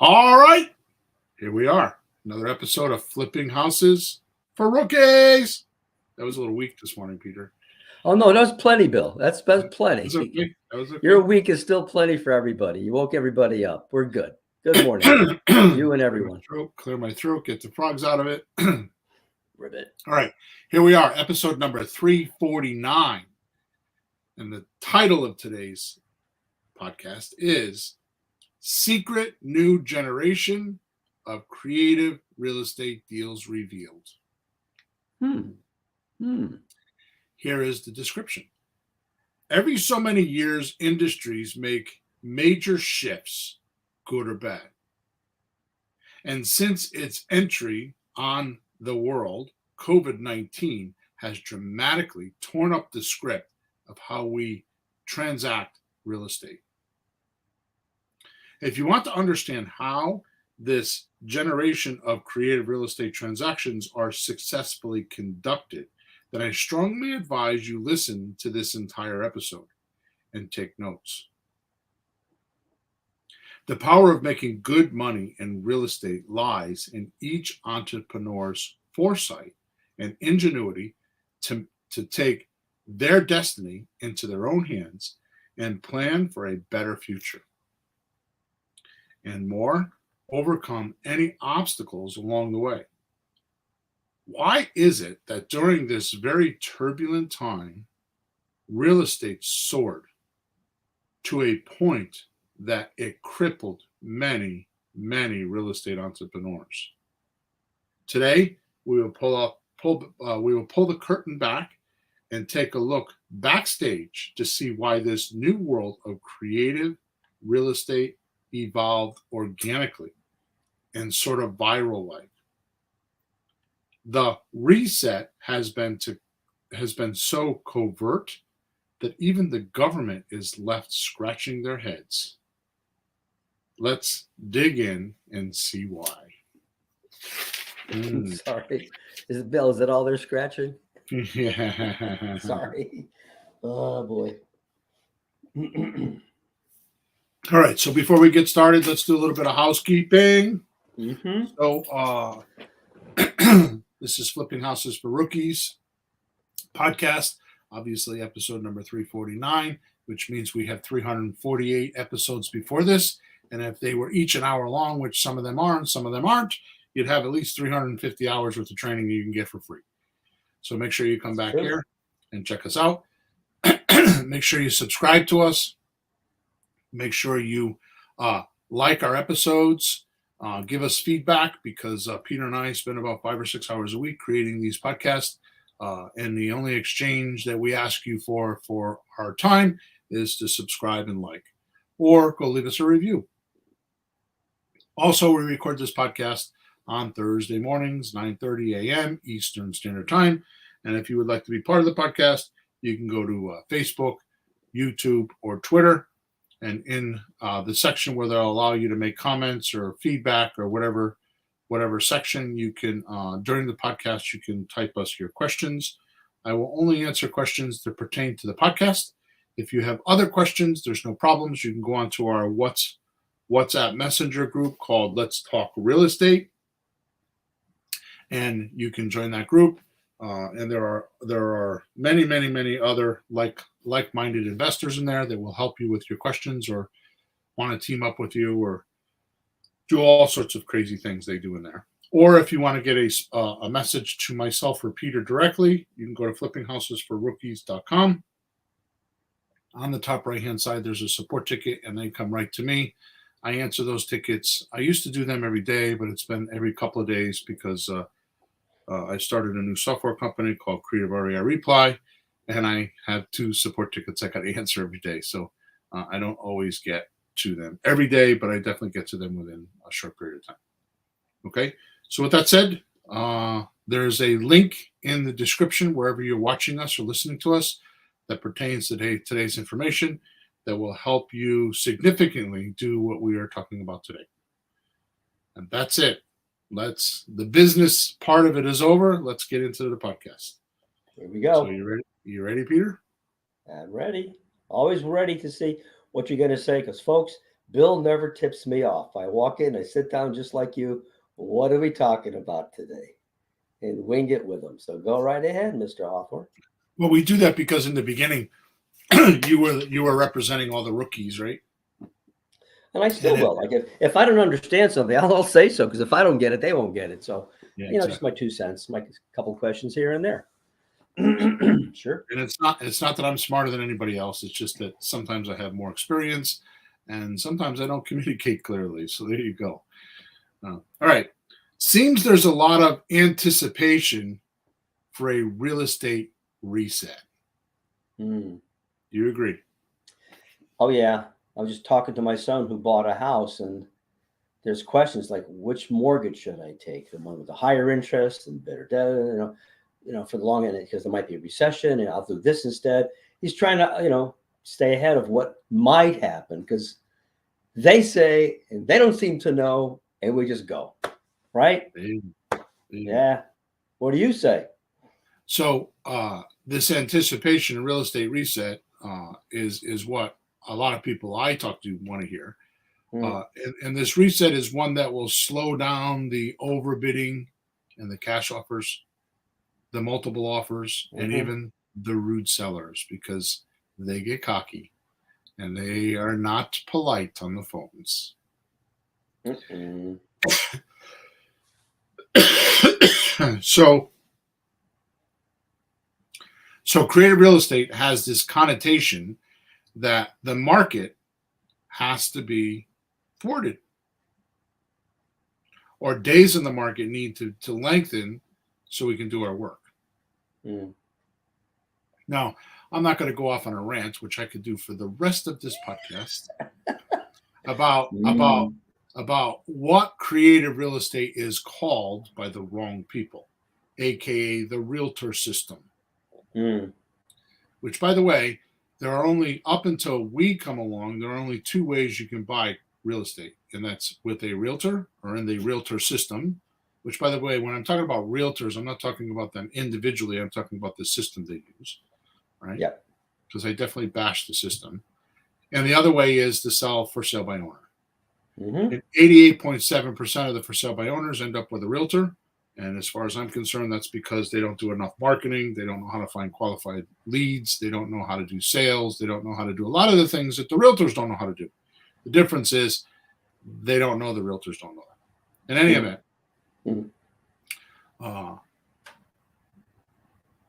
All right, here we are. Another episode of Flipping Houses for Rookies. That was a little weak this morning, Peter. Oh no, that was plenty, Bill. That's plenty. That was okay. That was okay. Your week is still plenty for everybody. You woke everybody up. We're good. Good morning, you and everyone. Clear my throat. Get the frogs out of it. Ribbit. All right, here we are, episode number 349. And the title of today's podcast is Secret New Generation of Creative Real Estate Deals Revealed. Here is the description. Every so many years, industries make major shifts, good or bad. And since its entry on the world, COVID-19 has dramatically torn up the script of how we transact real estate. If you want to understand how this generation of creative real estate transactions are successfully conducted, then I strongly advise you listen to this entire episode and take notes. The power of making good money in real estate lies in each entrepreneur's foresight and ingenuity to take their destiny into their own hands and plan for a better future. And more, overcome any obstacles along the way. Why is it that during this very turbulent time, real estate soared to a point that it crippled many, many real estate entrepreneurs? Today, we will pull the curtain back and take a look backstage to see why this new world of creative real estate evolved organically and sort of viral like. The reset has been so covert that even the government is left scratching their heads. Let's dig in and see why. Sorry. Bill, is that all they're scratching? Yeah. Sorry. Oh boy. All right, so before we get started, let's do a little bit of housekeeping. So this is Flipping Houses for Rookies podcast, obviously episode number 349, which means we have 348 episodes before this. And if they were each an hour long, which some of them are and some of them aren't, you'd have at least 350 hours worth of training you can get for free. So make sure you come back here and check us out. Make sure you subscribe to us. Make sure you like our episodes. Give us feedback because Peter and I spend about 5 or 6 hours a week creating these podcasts. And the only exchange that we ask you for our time is to subscribe and like, or go leave us a review. Also, we record this podcast on Thursday mornings, 9:30 a.m. Eastern Standard Time. And if you would like to be part of the podcast, you can go to Facebook, YouTube, or Twitter. And in the section where they'll allow you to make comments or feedback or whatever section you can, during the podcast, you can type us your questions. I will only answer questions that pertain to the podcast. If you have other questions, there's no problems. You can go onto our WhatsApp Messenger group called Let's Talk Real Estate. And you can join that group. And there are many, many, many other like-minded investors in there that will help you with your questions or want to team up with you or do all sorts of crazy things they do in there. Or if you want to get a message to myself or Peter directly, you can go to flippinghousesforrookies.com. On the top right-hand side, there's a support ticket, and they come right to me. I answer those tickets. I used to do them every day, but it's been every couple of days because I started a new software company called Creative REI Reply, and I have 2 support tickets I got to answer every day. So I don't always get to them every day, but I definitely get to them within a short period of time. Okay, so with that said, there's a link in the description wherever you're watching us or listening to us that pertains to today's information that will help you significantly do what we are talking about today. And that's it. The business part of it is over. Let's get into the podcast. Here we go. So you ready? You ready, Peter? I'm ready. Always ready to see what you're going to say because, folks, Bill never tips me off. I walk in, I sit down just like you. What are we talking about today? And wing it with him. So go right ahead, Mr. Hawthorne. Well, we do that because in the beginning, you were representing all the rookies, right? And I still will. Like if I don't understand something, I'll say so. Because if I don't get it, they won't get it. So Yeah, just exactly. my 2 cents, my couple questions here and there. Sure. And it's not that I'm smarter than anybody else. It's just that sometimes I have more experience, and sometimes I don't communicate clearly. So there you go. All right. Seems there's a lot of anticipation for a real estate reset. Mm. Do you agree? Oh yeah. I was just talking to my son who bought a house, and there's questions like, which mortgage should I take? The one with the higher interest and better debt, for the long end, because there might be a recession, and I'll do this instead. He's trying to, stay ahead of what might happen, because they say, and they don't seem to know, and we just go, right? Yeah. What do you say? So this anticipation in real estate reset is what a lot of people I talk to want to hear. And this reset is one that will slow down the overbidding and the cash offers, the multiple offers, and even the rude sellers, because they get cocky and they are not polite on the phones. So creative real estate has this connotation that the market has to be thwarted, or days in the market need to lengthen so we can do our work. Now, I'm not going to go off on a rant, which I could do for the rest of this podcast, about what creative real estate is called by the wrong people, aka the realtor system. Which, by the way, there are only, up until we come along, there are only 2 ways you can buy real estate, and that's with a realtor or in the realtor system. Which, by the way, when I'm talking about realtors, I'm not talking about them individually. I'm talking about the system they use, right? Yeah. Because I definitely bash the system. And the other way is to sell for sale by owner. And 88.7% of the for sale by owners end up with a realtor. And as far as I'm concerned, that's because they don't do enough marketing. They don't know how to find qualified leads. They don't know how to do sales. They don't know how to do a lot of the things that the realtors don't know how to do. The difference is they don't know the realtors don't know that. In any event,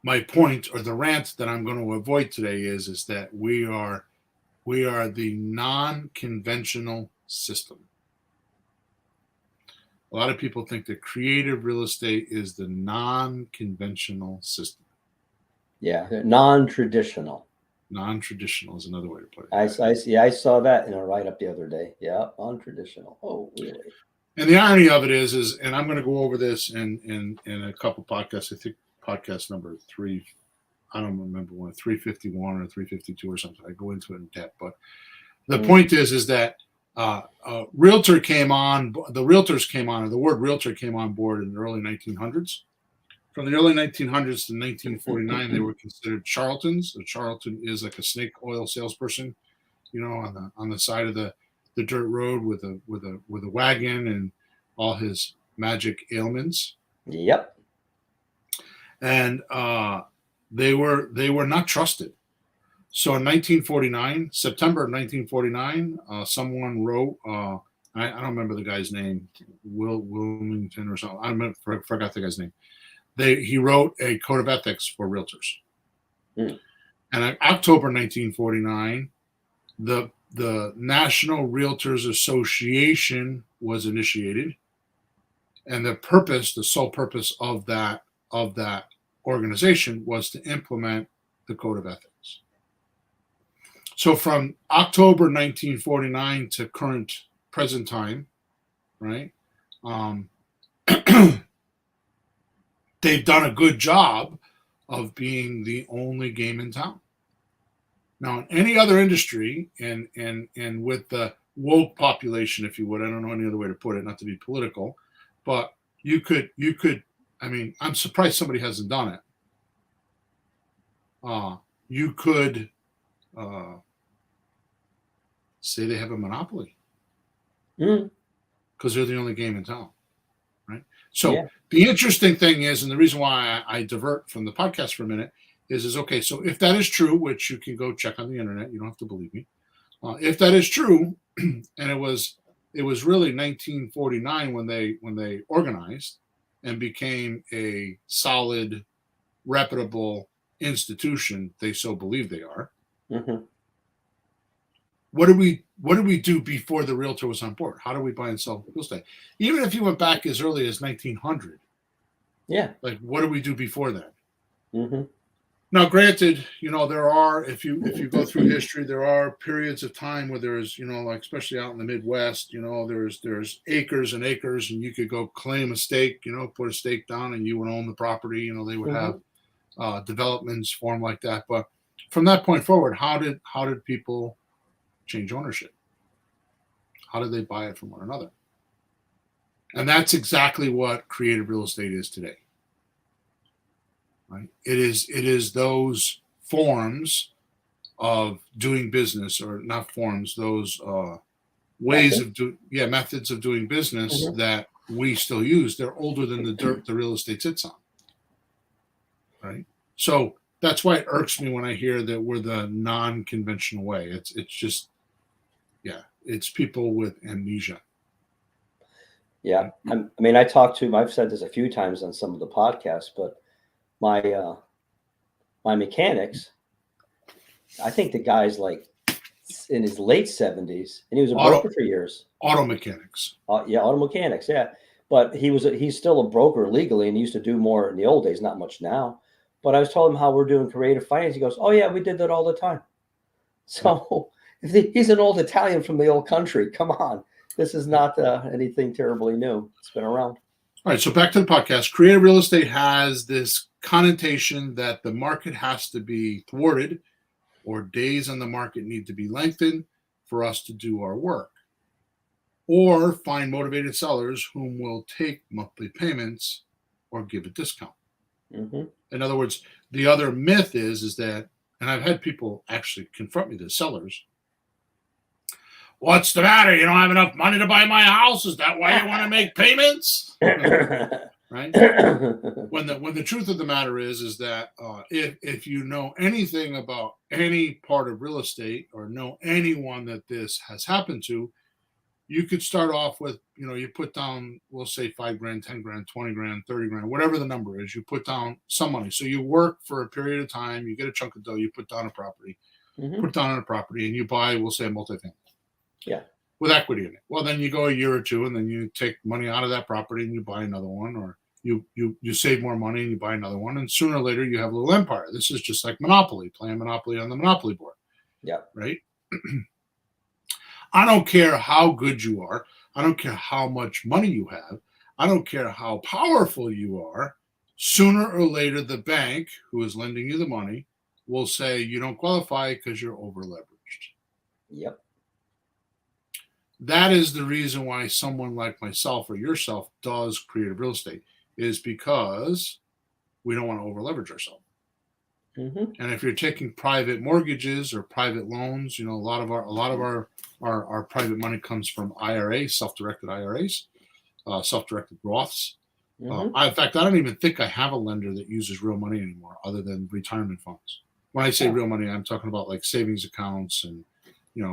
my point, or the rant that I'm going to avoid today, is that we are the non-conventional system. A lot of people think that creative real estate is the non-conventional system. Yeah, non-traditional. Non-traditional is another way to put it. I saw that in a write-up the other day. Yeah, non-traditional. Oh, really? And the irony of it is, and I'm going to go over this in a couple podcasts. I think podcast number 3, I don't remember when, 351 or 352 or something. I go into it in depth, but the point is that realtors came on board, or the word realtor came on board in the early 1900s. From the early 1900s to 1949, they were considered charlatans. A charlatan is like a snake oil salesperson, on the side of the dirt road with a wagon and all his magic ailments. Yep. And they were not trusted. So in 1949, September of 1949, someone wrote, I don't remember the guy's name, Wilmington or something. I forgot the guy's name. He wrote a code of ethics for realtors. And in October 1949, the National Realtors Association was initiated, and the sole purpose of that organization was to implement the code of ethics. So from October 1949 to present time, right? They've done a good job of being the only game in town. Now, in any other industry, and with the woke population, if you would, I don't know any other way to put it, not to be political, but you could. I mean, I'm surprised somebody hasn't done it. You could say they have a monopoly. Mm. because they're the only game in town, right? So Yeah. the interesting thing is, and the reason why I divert from the podcast for a minute is okay. So if that is true, which you can go check on the internet, you don't have to believe me. If that is true, and it was really 1949 when they organized and became a solid, reputable institution. They so believe they are. Mm-hmm. What did we do before the realtor was on board? How do we buy and sell real estate? Even if you went back as early as 1900, Yeah. like what did we do before that? Mm-hmm. Now, granted, there are, if you go through history, there are periods of time where there's, like especially out in the Midwest, there's acres and acres, and you could go claim a stake, put a stake down, and you would own the property. They would have developments form like that. But from that point forward, how did people change ownership? How did they buy it from one another? And that's exactly what creative real estate is today. Right? It is those forms of doing business, or not forms, those ways methods of doing business that we still use. They're older than the dirt the real estate sits on. Right? So that's why it irks me when I hear that we're the non-conventional way. It's just, it's people with amnesia. Yeah. I mean, I've said this a few times on some of the podcasts, but my mechanics, I think the guy's like in his late 70s, and he was a broker for years. Auto mechanics. Auto mechanics. Yeah. But he's still a broker legally, and he used to do more in the old days, not much now. But I was telling him how we're doing creative finance. He goes, "Oh yeah, we did that all the time." So he's an old Italian from the old country. Come on. This is not anything terribly new. It's been around. All right, so back to the podcast. Creative real estate has this connotation that the market has to be thwarted, or days on the market need to be lengthened for us to do our work, or find motivated sellers whom will take monthly payments or give a discount. Mm-hmm. In other words, the other myth is that, and I've had people actually confront me, the sellers. What's the matter? You don't have enough money to buy my house? Is that why you want to make payments? Right? When the truth of the matter is that if you know anything about any part of real estate, or know anyone that this has happened to, you could start off with, you put down, we'll say $5,000, $10,000, $20,000, $30,000, whatever the number is. You put down some money. So you work for a period of time, you get a chunk of dough, you put down a property, and you buy, we'll say, a multifamily. Yeah. With equity in it. Well, then you go a year or two, and then you take money out of that property and you buy another one, or you save more money and you buy another one, and sooner or later you have a little empire. This is just like Monopoly, playing Monopoly on the Monopoly board. Yeah. Right? I don't care how good you are. I don't care how much money you have. I don't care how powerful you are. Sooner or later, the bank who is lending you the money will say you don't qualify because you're over leveraged. Yep. That is the reason why someone like myself or yourself does creative real estate, is because we don't want to over leverage ourselves. Mm-hmm. And if you're taking private mortgages or private loans, a lot of our private money comes from IRAs, self-directed IRAs, self-directed Roths. Mm-hmm. In fact, I don't even think I have a lender that uses real money anymore, other than retirement funds. When I say real money, I'm talking about like savings accounts and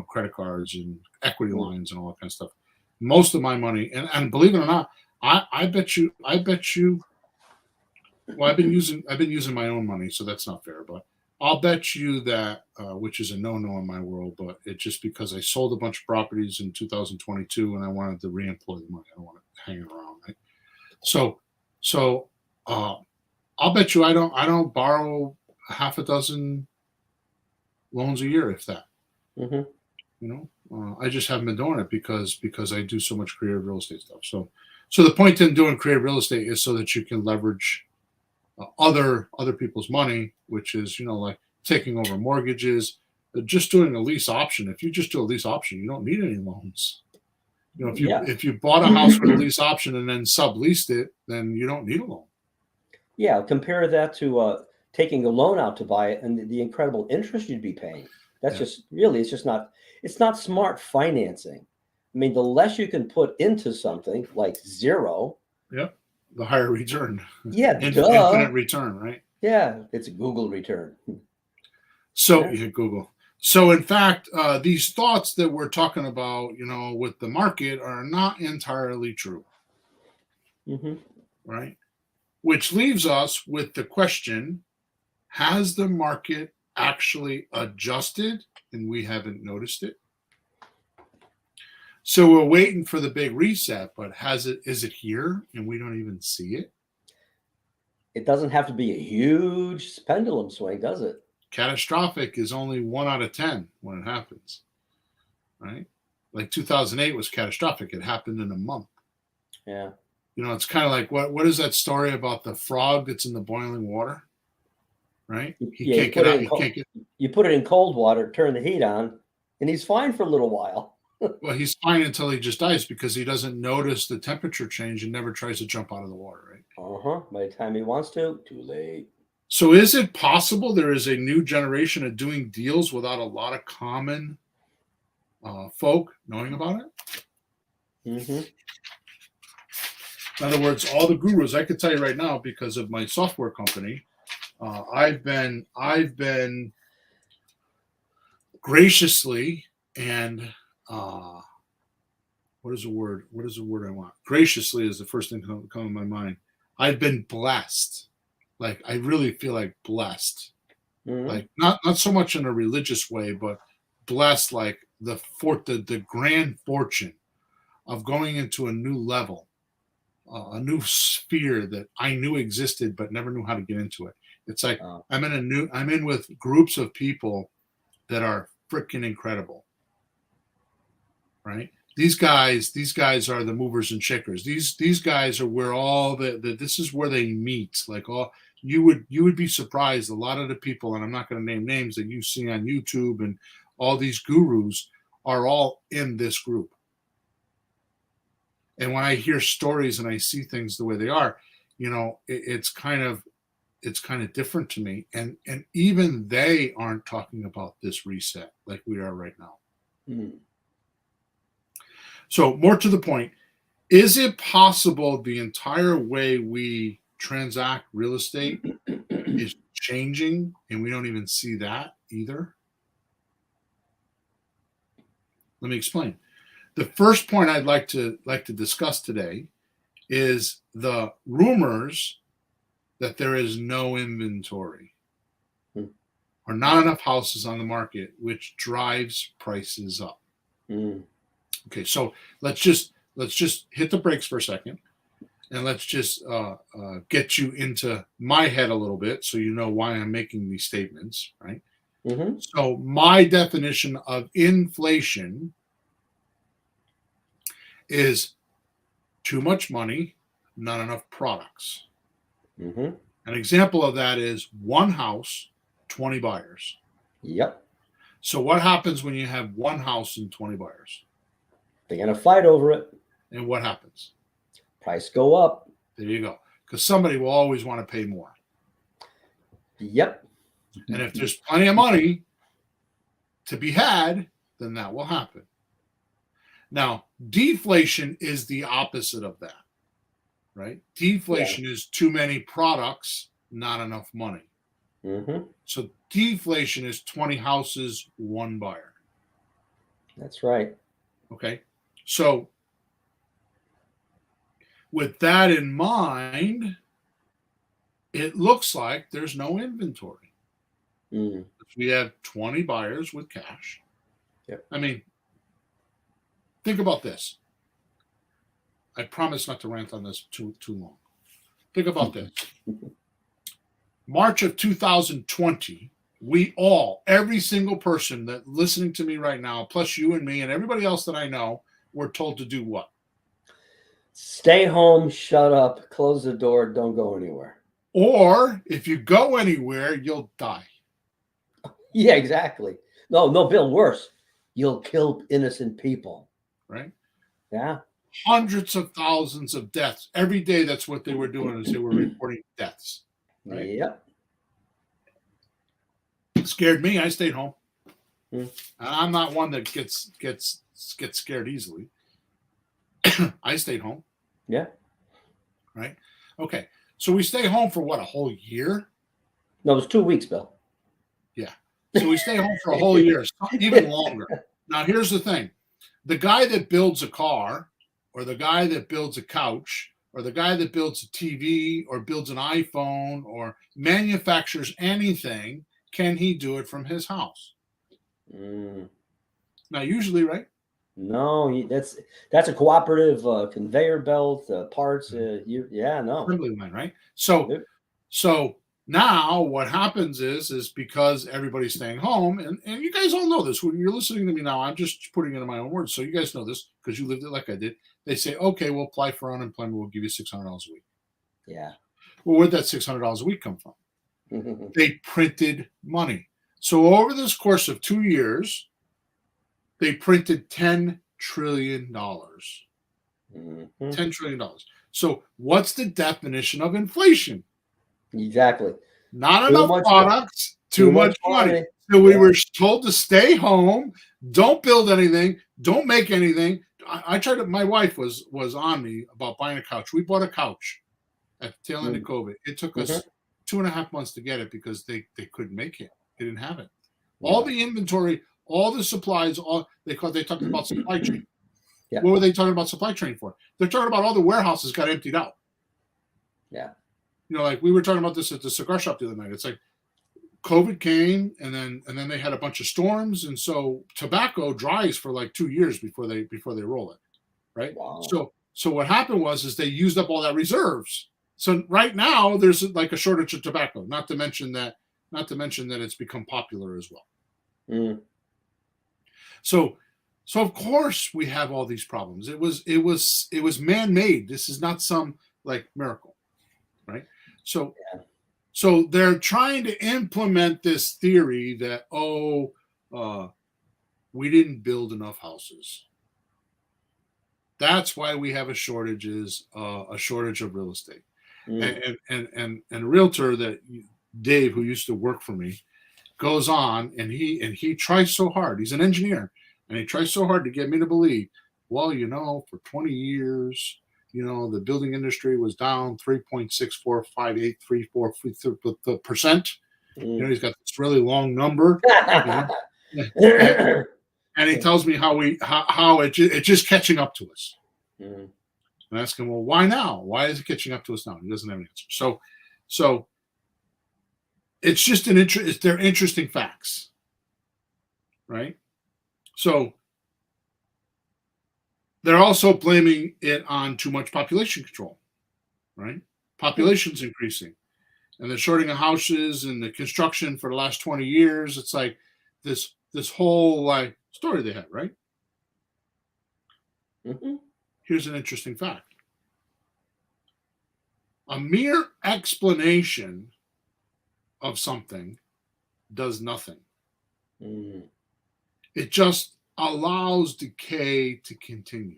credit cards and equity lines and all that kind of stuff. Most of my money, and believe it or not, I bet you. Well, I've been using my own money, so that's not fair. But I'll bet you that, which is a no-no in my world, but it's just because I sold a bunch of properties in 2022 and I wanted to reemploy the money. I don't want it hanging around, right? So I'll bet you I don't borrow half a dozen loans a year, if that. Mm-hmm. I just haven't been doing it because I do so much creative real estate stuff. So the point in doing creative real estate is so that you can leverage other people's money, which is like taking over mortgages, just doing a lease option. If you just do a lease option, you don't need any loans. If you bought a house with a lease option and then subleased it, then you don't need a loan. Yeah, compare that to taking a loan out to buy it and the incredible interest you'd be paying. That's just really, it's not smart financing. I I mean, the less you can put into something like zero. Yep. The higher return. Yeah, Infinite return, right? Yeah, it's a Google return. So Google. So in fact, these thoughts that we're talking about, with the market are not entirely true, right? Which leaves us with the question, has the market actually adjusted and we haven't noticed it? So we're waiting for the big reset, but is it here and we don't even see it? It doesn't have to be a huge pendulum swing, does it? Catastrophic is only 1 out of 10 when it happens, right? Like 2008 was catastrophic. It happened in a month. Yeah. It's kind of like what is that story about the frog that's in the boiling water, right? He can't get out. He can't get. You put it in cold water, turn the heat on, and he's fine for a little while. Well, he's fine until he just dies because he doesn't notice the temperature change and never tries to jump out of the water, right? By the time he wants to, too late. So is it possible there is a new generation of doing deals without a lot of common folk knowing about it? In other words, all the gurus, I could tell you right now, because of my software company, I've been graciously and what is the word I want? Graciously is the first thing to come in my mind. I've been blessed. Like, I really feel like blessed. Like, not so much in a religious way, but blessed, like the grand fortune of going into a new level, a new sphere that I knew existed but never knew how to get into it. It's like I'm in with groups of people that are freaking incredible, right? These guys are the movers and shakers. These guys are where all this is where they meet. Like, you would be surprised. A lot of the people, and I'm not going to name names, that you see on YouTube and all these gurus are all in this group. And when I hear stories and I see things the way they are, it's kind of different to me. And even they aren't talking about this reset like we are right now. So more to the point, is it possible the entire way we transact real estate is changing and we don't even see that either? Let me explain. The first point I'd like to discuss today is the rumors that there is no inventory or not enough houses on the market, which drives prices up. Okay, so let's just hit the brakes for a second, and let's just get you into my head a little bit so you know why I'm making these statements, right? So my definition of inflation is too much money, not enough products. An example of that is one house, 20 buyers. Yep. So what happens when you have one house and 20 buyers? They're going to fight over it. And what happens? Price go up. There you go. Because somebody will always want to pay more. Yep. And if there's plenty of money to be had, then that will happen. Now, deflation is the opposite of that, right? Deflation is too many products, not enough money. So deflation is 20 houses, one buyer. That's right. Okay. So with that in mind, it looks like there's no inventory. We have 20 buyers with cash. Yep. I mean, think about this. I promise not to rant on this too long. Think about this. March of 2020, we all, every single person that listening to me right now, plus you and me and everybody else that I know, were told to do what? Stay home, shut up, close the door, don't go anywhere. Or if you go anywhere, you'll die. Yeah, exactly. No, Bill, worse. You'll kill innocent people. Right? Yeah. Hundreds of thousands of deaths. Every day, that's what they were doing, is they were reporting deaths. Right? Yep. It scared me. I stayed home. And I'm not one that gets scared easily. I stayed home. Yeah. Right. Okay. So we stay home for what, a whole year? No, it was 2 weeks, Bill. Yeah. So we stay home for a whole year, even longer. Now, here's the thing. The guy that builds a car, or the guy that builds a couch, or the guy that builds a TV, or builds an iPhone, or manufactures anything, can he do it from his house? Mm. Now, usually, right? No, that's a cooperative conveyor belt, parts. No. Assembly line, right? So now what happens is because everybody's staying home, and you guys all know this. When you're listening to me now, I'm just putting it in my own words. So you guys know this because you lived it like I did. They say, okay, we'll apply for unemployment. We'll give you $600 a week. Yeah. Well, where'd that $600 a week come from? They printed money. So over this course of 2 years, they printed $10 trillion. $10 trillion. So what's the definition of inflation? Exactly. Not Too enough much products, too much money. So we were told to stay home, don't build anything, don't make anything. I tried to, my wife was on me about buying a couch. We bought a couch at the tail end of COVID. It took us 2.5 months to get it because they couldn't make it. They didn't have it. All the inventory, all the supplies, they talked about supply chain. Yeah. What were they talking about supply chain for? They're talking about all the warehouses got emptied out. Yeah. You know, like we were talking about this at the cigar shop the other night. It's like COVID came, and then they had a bunch of storms, and so tobacco dries for like 2 years before they roll it, right? Wow. So what happened is they used up all that reserves. So right now there's like a shortage of tobacco. Not to mention that it's become popular as well. Mm. So of course we have all these problems. It was man-made. This is not some like miracle, right? So they're trying to implement this theory that we didn't build enough houses. That's why we have a shortage of real estate. And a realtor that Dave, who used to work for me, goes on and he tries so hard. He's an engineer, and he tries so hard to get me to believe, well, for 20 years, the building industry was down 3.645834%. He's got this really long number. And he tells me how it's just catching up to us. And I ask him, well, why now? Why is it catching up to us now? He doesn't have an answer. So it's just they're interesting facts, right? So they're also blaming it on too much population control, right? Population's increasing, and the shorting of houses and the construction for the last 20 years. It's like this whole like story they had, right? Here's an interesting fact. A mere explanation of something does nothing. It just allows decay to continue.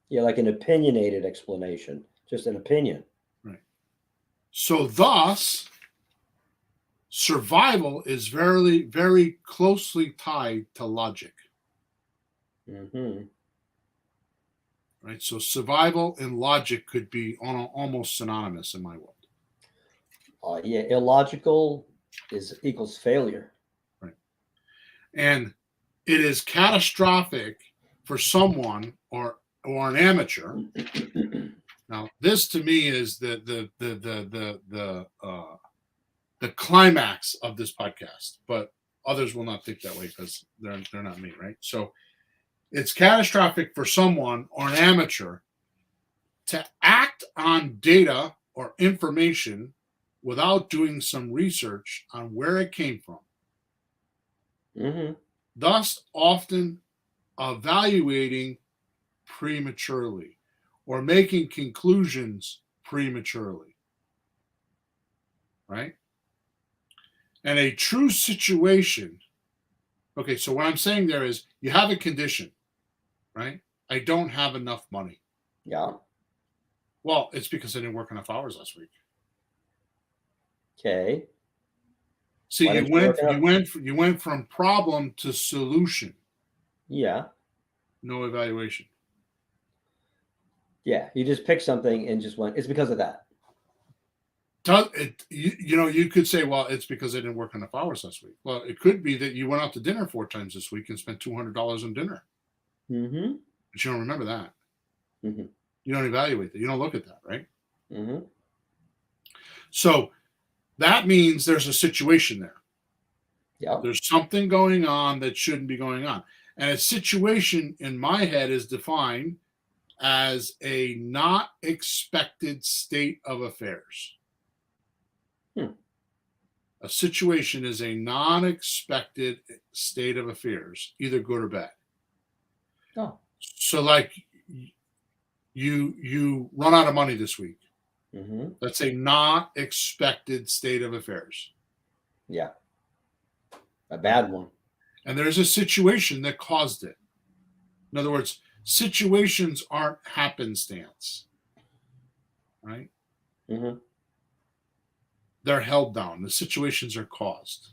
Yeah, like an opinionated explanation, just an opinion. Right. So thus, survival is very, very closely tied to logic. Right. So survival and logic could be almost synonymous in my world. Illogical equals failure. Right. And it is catastrophic for someone or an amateur. Now, this to me is the climax of this podcast, but others will not think that way because they're not me, right? So it's catastrophic for someone or an amateur to act on data or information without doing some research on where it came from. Thus, often evaluating prematurely or making conclusions prematurely, right? And a true situation. Okay, so what I'm saying there is you have a condition, right? I don't have enough money. Yeah. Well, it's because I didn't work enough hours last week. Okay. See, you went from problem to solution. Yeah. no evaluation. Yeah, you just picked something and just went, it's because of that. You could say, well, it's because I didn't work enough hours last week. Well, it could be that you went out to dinner 4 times this week and spent $200 on dinner. Mm-hmm. But you don't remember that. Mm-hmm. You don't evaluate that. You don't look at that, right? Mm-hmm. So that means there's a situation there. Yeah. There's something going on that shouldn't be going on. And a situation in my head is defined as a not expected state of affairs. A situation is a non-expected state of affairs, either good or bad. Oh. So like you run out of money this week. Mm-hmm. That's a not expected state of affairs. Yeah. A bad one. And there's a situation that caused it. In other words, situations aren't happenstance, right? Mm-hmm. They're held down. The situations are caused,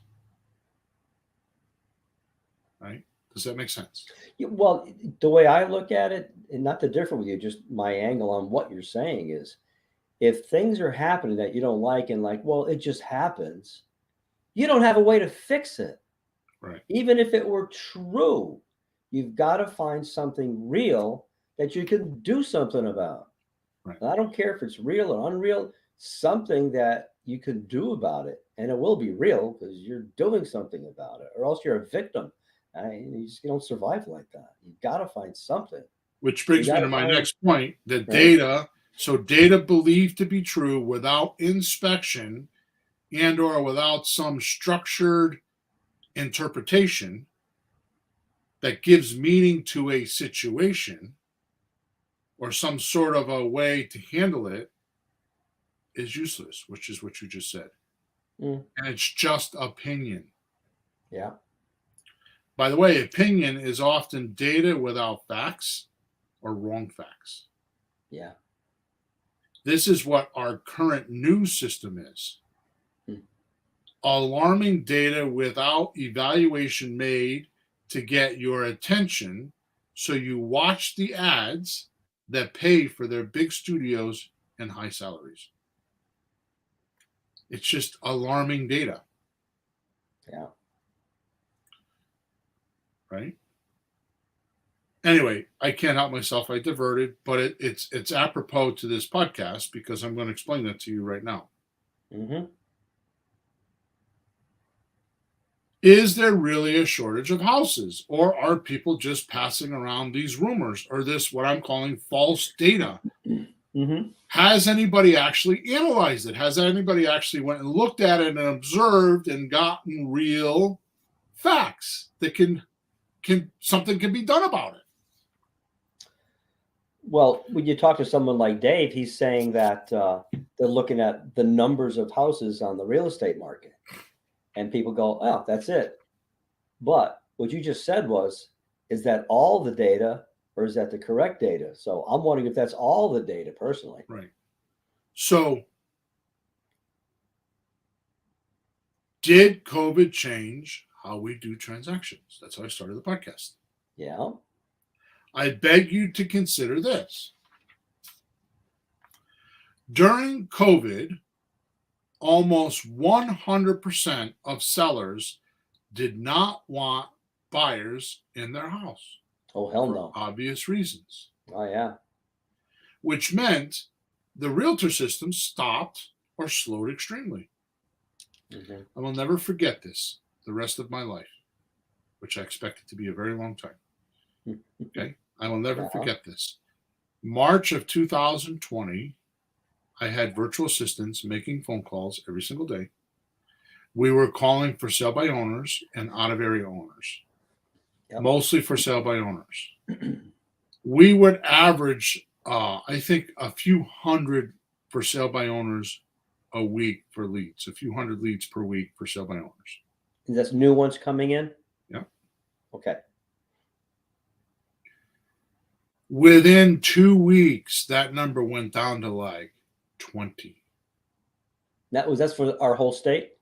right? Does that make sense? Yeah, well, the way I look at it, and not to differ with you, just my angle on what you're saying is, if things are happening that you don't like and like, well, it just happens, you don't have a way to fix it. Right. Even if it were true, you've got to find something real that you can do something about. Right. And I don't care if it's real or unreal, something that you can do about it. And it will be real because you're doing something about it, or else you're a victim. You don't survive like that. You've got to find something. Which brings me to my next point, that data believed to be true without inspection and or without some structured interpretation that gives meaning to a situation or some sort of a way to handle it is useless, which is what you just said. And it's just opinion. Yeah. By the way, opinion is often data without facts or wrong facts. Yeah. This is what our current news system is. Alarming data without evaluation made to get your attention, so you watch the ads that pay for their big studios and high salaries. It's just alarming data. Yeah. Right? Anyway, I can't help myself. I diverted, but it's apropos to this podcast because I'm going to explain that to you right now. Mm-hmm. Is there really a shortage of houses, or are people just passing around these rumors or this, what I'm calling false data? Mm-hmm. Has anybody actually analyzed it? Has anybody actually went and looked at it and observed and gotten real facts that can something can be done about it? Well, when you talk to someone like Dave, he's saying that they're looking at the numbers of houses on the real estate market. And people go, oh, that's it. But what you just said is that all the data or is that the correct data? So I'm wondering if that's all the data personally. Right. So did COVID change how we do transactions? That's how I started the podcast. Yeah. I beg you to consider this. During COVID, almost 100% of sellers did not want buyers in their house. Oh, hell for no. obvious reasons. Oh, yeah. Which meant the realtor system stopped or slowed extremely. Mm-hmm. I will never forget this the rest of my life, which I expect it to be a very long time. Okay? I will never forget this. March of 2020, I had virtual assistants making phone calls every single day. We were calling for sale by owners and out of area owners, mostly for sale by owners. We would average, I think, a few hundred for sale by owners a week for leads, a few hundred leads per week for sale by owners. And that's new ones coming in? Yeah. Okay. Within 2 weeks, that number went down to like 20. That's for our whole state?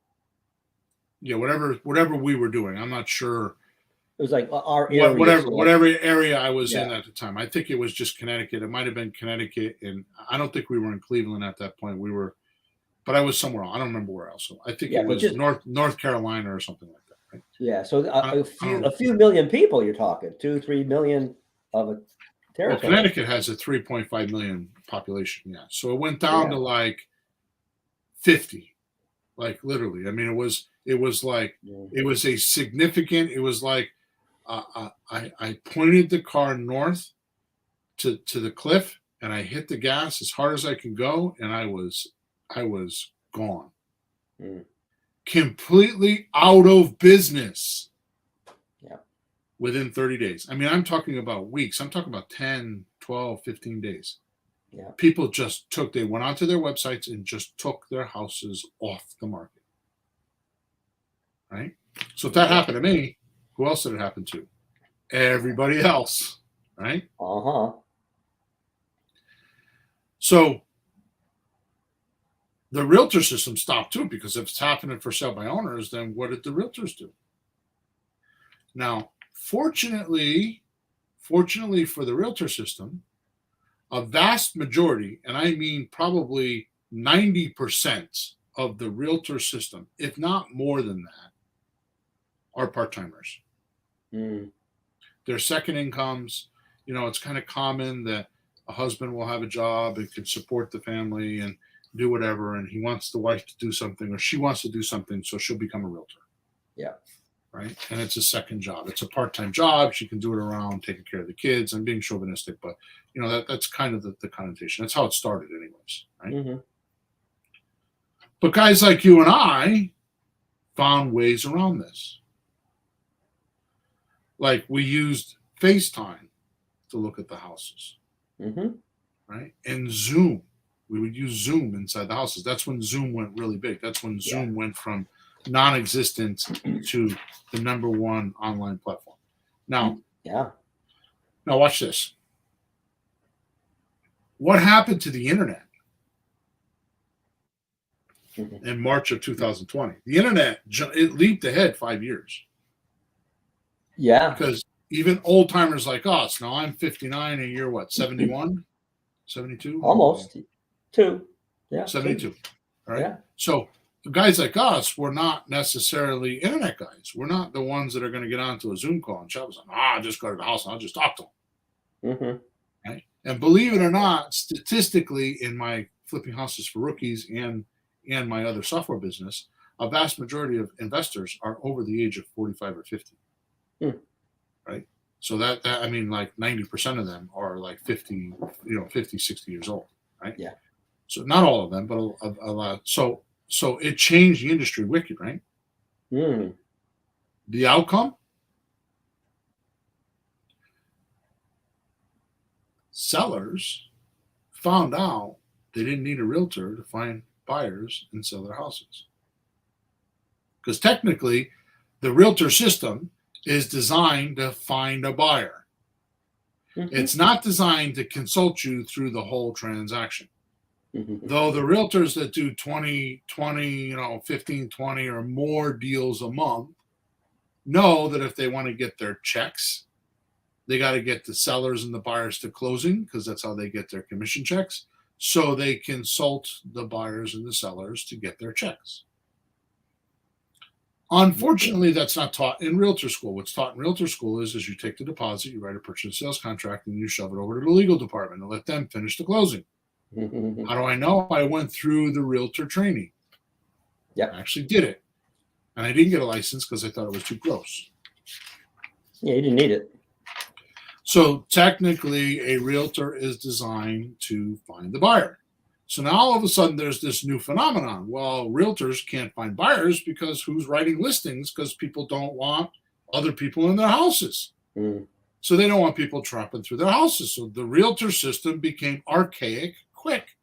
Yeah, whatever we were doing. I'm not sure It was like our area. Whatever, So like, whatever area I was in yeah. at the time. I think it was just Connecticut. It might have been Connecticut, and I don't think we were in Cleveland at that point. We were, but I was somewhere else. I don't remember where else. So I think Yeah, it but was just North Carolina or something like that. Right? yeah. So I don't a know. few million people. You're talking 2-3 million of a Well, territory. Connecticut has a 3.5 million population. Yeah, so it went down Yeah. to like 50, like literally. I mean, it was like it was a significant. It was like I pointed the car north to the cliff, and I hit the gas as hard as I could go, and I was gone, Mm. completely out of business. Yeah. Within 30 days. I mean, I'm talking about weeks. I'm talking about 10, 12, 15 days. Yeah. People just they went onto their websites and just took their houses off the market. Right? So if that happened to me, who else did it happen to? Everybody else. Right? Uh-huh. So the realtor system stopped too, because if it's happening for sale by owners, then what did the realtors do? Now, fortunately for the realtor system, a vast majority, and I mean probably 90% of the realtor system, if not more than that, are part-timers. Mm. They're second incomes. You know, it's kind of common that a husband will have a job and can support the family and do whatever, and he wants the wife to do something, or she wants to do something, so she'll become a realtor. Yeah. Right? And it's a second job. It's a part-time job. She can do it around taking care of the kids. I'm being chauvinistic, but you know, that's kind of the connotation. That's how it started anyways. Right? Mm-hmm. But guys like you and I found ways around this. Like we used FaceTime to look at the houses. Mm-hmm. Right? And Zoom. We would use Zoom inside the houses. That's when Zoom went really big. That's when Zoom went from non-existent to the #1 online platform. Now watch this. What happened to the internet in March of 2020? The internet, it leaped ahead 5 years. Yeah. Because even old timers like us, now I'm 59 and you're what, 71, 72? Almost 2. Yeah. 72. 2. All right. Yeah. So guys like us, we're not necessarily internet guys. We're not the ones that are going to get onto a Zoom call and chat with them. I'll just go to the house and I'll just talk to them. Mm-hmm. Right? And believe it or not, statistically, in my flipping houses for rookies and my other software business, a vast majority of investors are over the age of 45 or 50. Right? So that I mean, like 90% of them are like 50, 50, 60 years old. Right? Yeah. So not all of them, but a lot. So it changed the industry wicked, right? Mm. The outcome? Sellers found out they didn't need a realtor to find buyers and sell their houses. Because technically, the realtor system is designed to find a buyer. Mm-hmm. It's not designed to consult you through the whole transaction. Mm-hmm. Though the realtors that do 20, 15, 20 or more deals a month know that if they want to get their checks, they got to get the sellers and the buyers to closing, because that's how they get their commission checks. So they consult the buyers and the sellers to get their checks. Unfortunately, that's not taught in realtor school. What's taught in realtor school is you take the deposit, you write a purchase and sales contract, and you shove it over to the legal department and let them finish the closing. How do I know? I went through the realtor training. Yeah, I actually did it. And I didn't get a license because I thought it was too gross. Yeah, you didn't need it. So technically, a realtor is designed to find the buyer. So now all of a sudden there's this new phenomenon. Well, realtors can't find buyers because who's writing listings? Because people don't want other people in their houses. Mm. So they don't want people tramping through their houses. So the realtor system became archaic quick,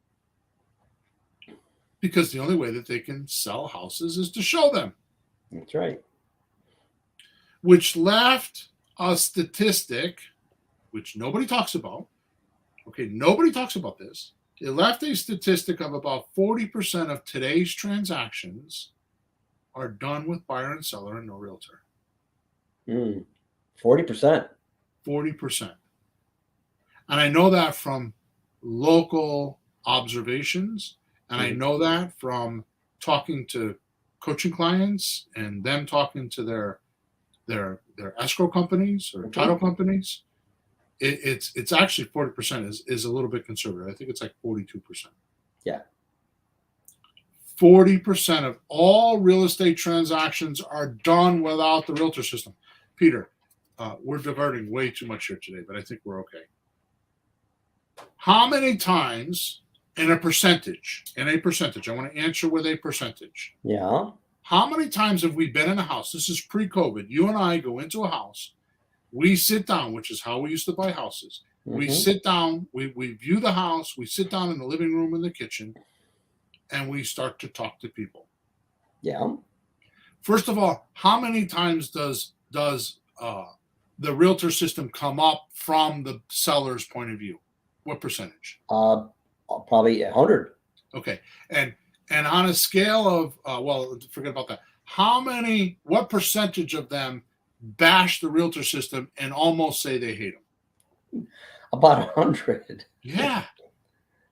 because the only way that they can sell houses is to show them. That's right. Which left a statistic, which nobody talks about. Okay, nobody talks about this. It left a statistic of about 40% of today's transactions are done with buyer and seller and no realtor. Mm. 40%. 40%. And I know that from local observations, and I know that from talking to coaching clients and them talking to their escrow companies or title companies. It's actually 40% is a little bit conservative. I think it's like 42%. Yeah. 40% of all real estate transactions are done without the realtor system. Peter, we're diverting way too much here today, but I think we're okay. How many times in a percentage, I want to answer with a percentage. Yeah. How many times have we been in a house? This is pre-COVID. You and I go into a house. We sit down, which is how we used to buy houses. We sit down, we view the house, we sit down in the living room and the kitchen, and we start to talk to people. Yeah. First of all, how many times does the realtor system come up from the seller's point of view? What percentage? Probably 100. Okay. And on a scale of, well, forget about that. What percentage of them bash the realtor system and almost say they hate them? About 100. Yeah.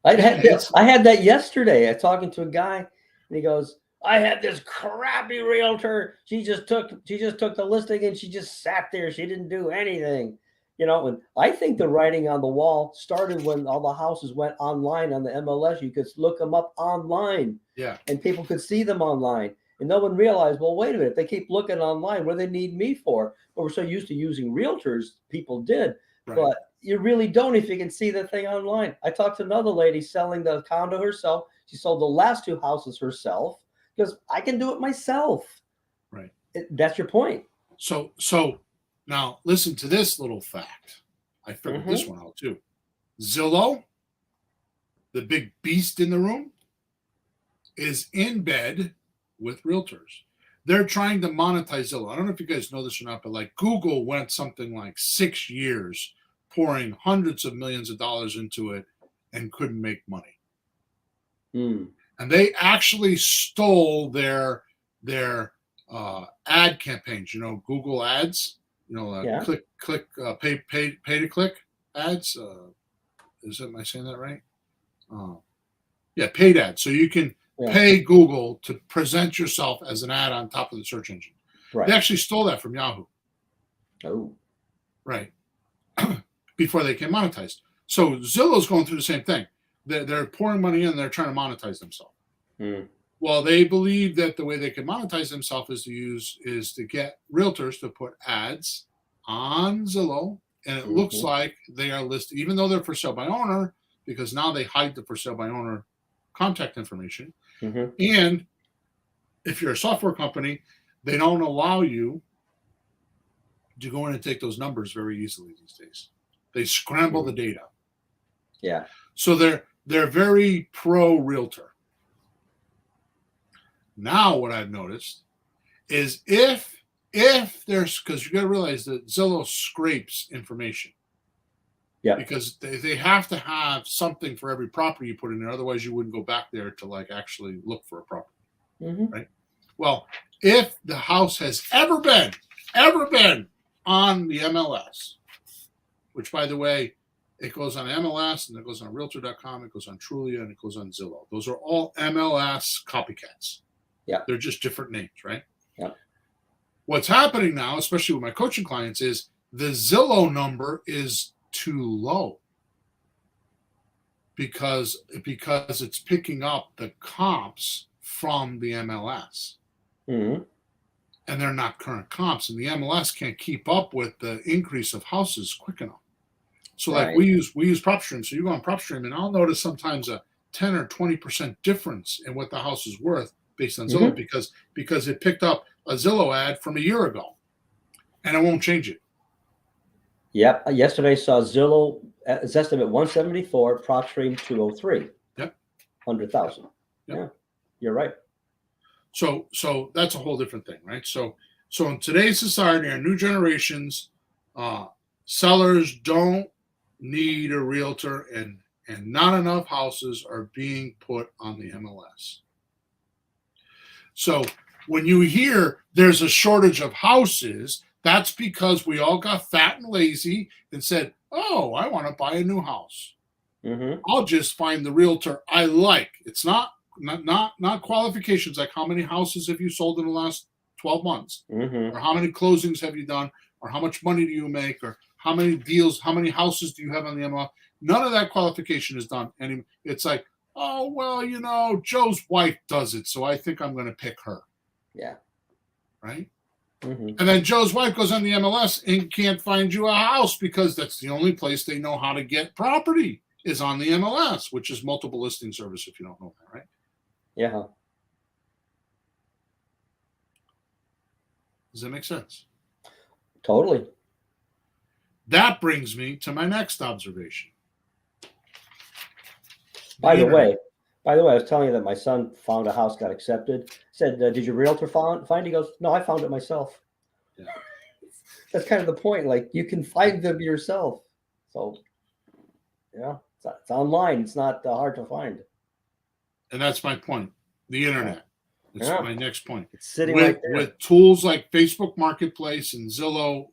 I had that yesterday. I was talking to a guy, and he goes, "I had this crappy realtor. She just took the listing and she just sat there. She didn't do anything." And I think the writing on the wall started when all the houses went online on the MLS. You could look them up online. Yeah. And people could see them online. And no one realized, well, wait a minute, if they keep looking online, what do they need me for? But we're so used to using realtors, people did. Right. But you really don't if you can see the thing online. I talked to another lady selling the condo herself. She sold the last 2 houses herself because I can do it myself. Right. That's your point. So now listen to this little fact. I figured this one out too. Zillow, the big beast in the room, is in bed with realtors. They're trying to monetize Zillow. I don't know if you guys know this or not, but like Google went something like 6 years pouring hundreds of millions of dollars into it and couldn't make money. And they actually stole their ad campaigns, Google ads, click, pay to click ads. Am I saying that right? Yeah, paid ads. So you can pay Google to present yourself as an ad on top of the search engine. Right. They actually stole that from Yahoo. Oh. Right. Before they came monetized. So Zillow's going through the same thing. They're pouring money in and they're trying to monetize themselves. Well, they believe that the way they can monetize themselves is to get realtors to put ads on Zillow, and it looks like they are listed, even though they're for sale by owner, because now they hide the for sale by owner contact information. And if you're a software company, they don't allow you to go in and take those numbers very easily these days. They scramble the data. Yeah. So they're very pro realtor. Now what I've noticed is if there's, because you got to realize that Zillow scrapes information. Yeah. Because they have to have something for every property you put in there. Otherwise you wouldn't go back there to like actually look for a property. Right. Well, if the house has ever been on the MLS, which by the way, it goes on MLS and it goes on realtor.com, it goes on Trulia, and it goes on Zillow. Those are all MLS copycats. Yeah. They're just different names, right? Yeah. What's happening now, especially with my coaching clients, is the Zillow number is too low because it's picking up the comps from the MLS. And they're not current comps, and the MLS can't keep up with the increase of houses quick enough. So like we use PropStream. So you go on PropStream, and I'll notice sometimes a 10 or 20% difference in what the house is worth based on Zillow because it picked up a Zillow ad from a year ago, and it won't change it. Yep. Yesterday saw Zillow is estimate 174, PropStream 203. Yep. 100,000. Yep. Yeah, you're right. So that's a whole different thing, right? So in today's society, our new generations, sellers don't need a realtor, and not enough houses are being put on the MLS. So when you hear there's a shortage of houses, That's because we all got fat and lazy and said, oh, I want to buy a new house. Mm-hmm. I'll just find the realtor I like. It's not qualifications like how many houses have you sold in the last 12 months, Mm-hmm. or how many closings have you done, or how much money do you make, or how many deals, how many houses do you have on the MLS. None of that qualification is done. And it's like, oh, well, you know, Joe's wife does it, so I think I'm going to pick her. Yeah. Right? Mm-hmm. And then Joe's wife goes on the MLS and can't find you a house because that's the only place they know how to get property is on the MLS, which is multiple listing service, if you don't know that, right? Yeah. Does that make sense? Totally. That brings me to my next observation. By the way, I was telling you that my son found a house, got accepted. Said, did your realtor find? He goes, no, I found it myself. Yeah. That's kind of the point. Like, you can find them yourself. So, yeah, it's online. It's not hard to find. And that's my point. The internet. It's my next point. It's sitting with, right there. With tools like Facebook Marketplace and Zillow,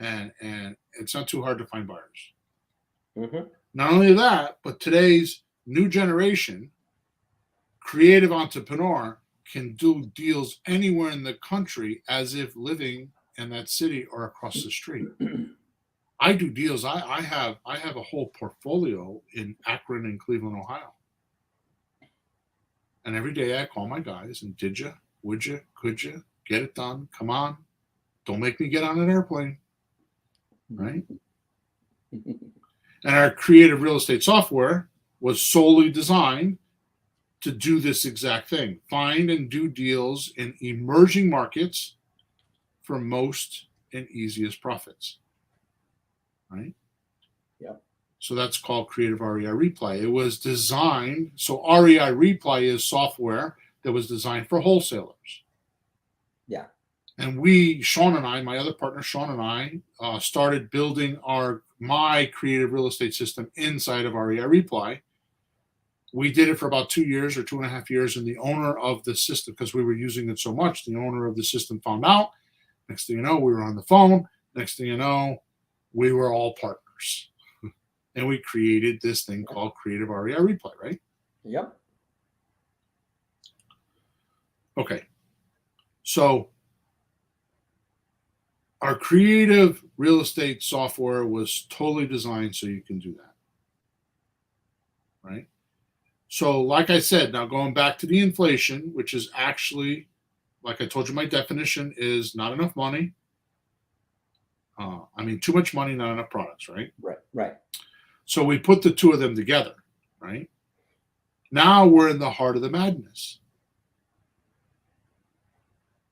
and it's not too hard to find buyers. Mm-hmm. Not only that, but today's new generation, creative entrepreneur, can do deals anywhere in the country as if living in that city or across the street. I do deals. I have a whole portfolio in Akron and Cleveland, Ohio. And every day I call my guys and did you, would you, could you get it done? Come on. Don't make me get on an airplane. Right? And our creative real estate software was solely designed to do this exact thing. Find and do deals in emerging markets for most and easiest profits. Right? Yep. So that's called Creative REI Replay. It was designed, so REI Replay is software that was designed for wholesalers. Yeah. And Sean and I, my other partner, Sean and I, started building my creative real estate system inside of REI Replay. We did it for about 2 years or 2.5 years, and the owner of the system, because we were using it so much, the owner of the system found out. Next thing you know, we were on the phone. Next thing you know, we were all partners. And we created this thing called Creative REI Replay, right? Yep. Okay. So our creative real estate software was totally designed so you can do that. Right? So like I said, now going back to the inflation, which is actually, like I told you, my definition is not enough money. Too much money, not enough products, right? Right. So we put the two of them together, right? Now we're in the heart of the madness.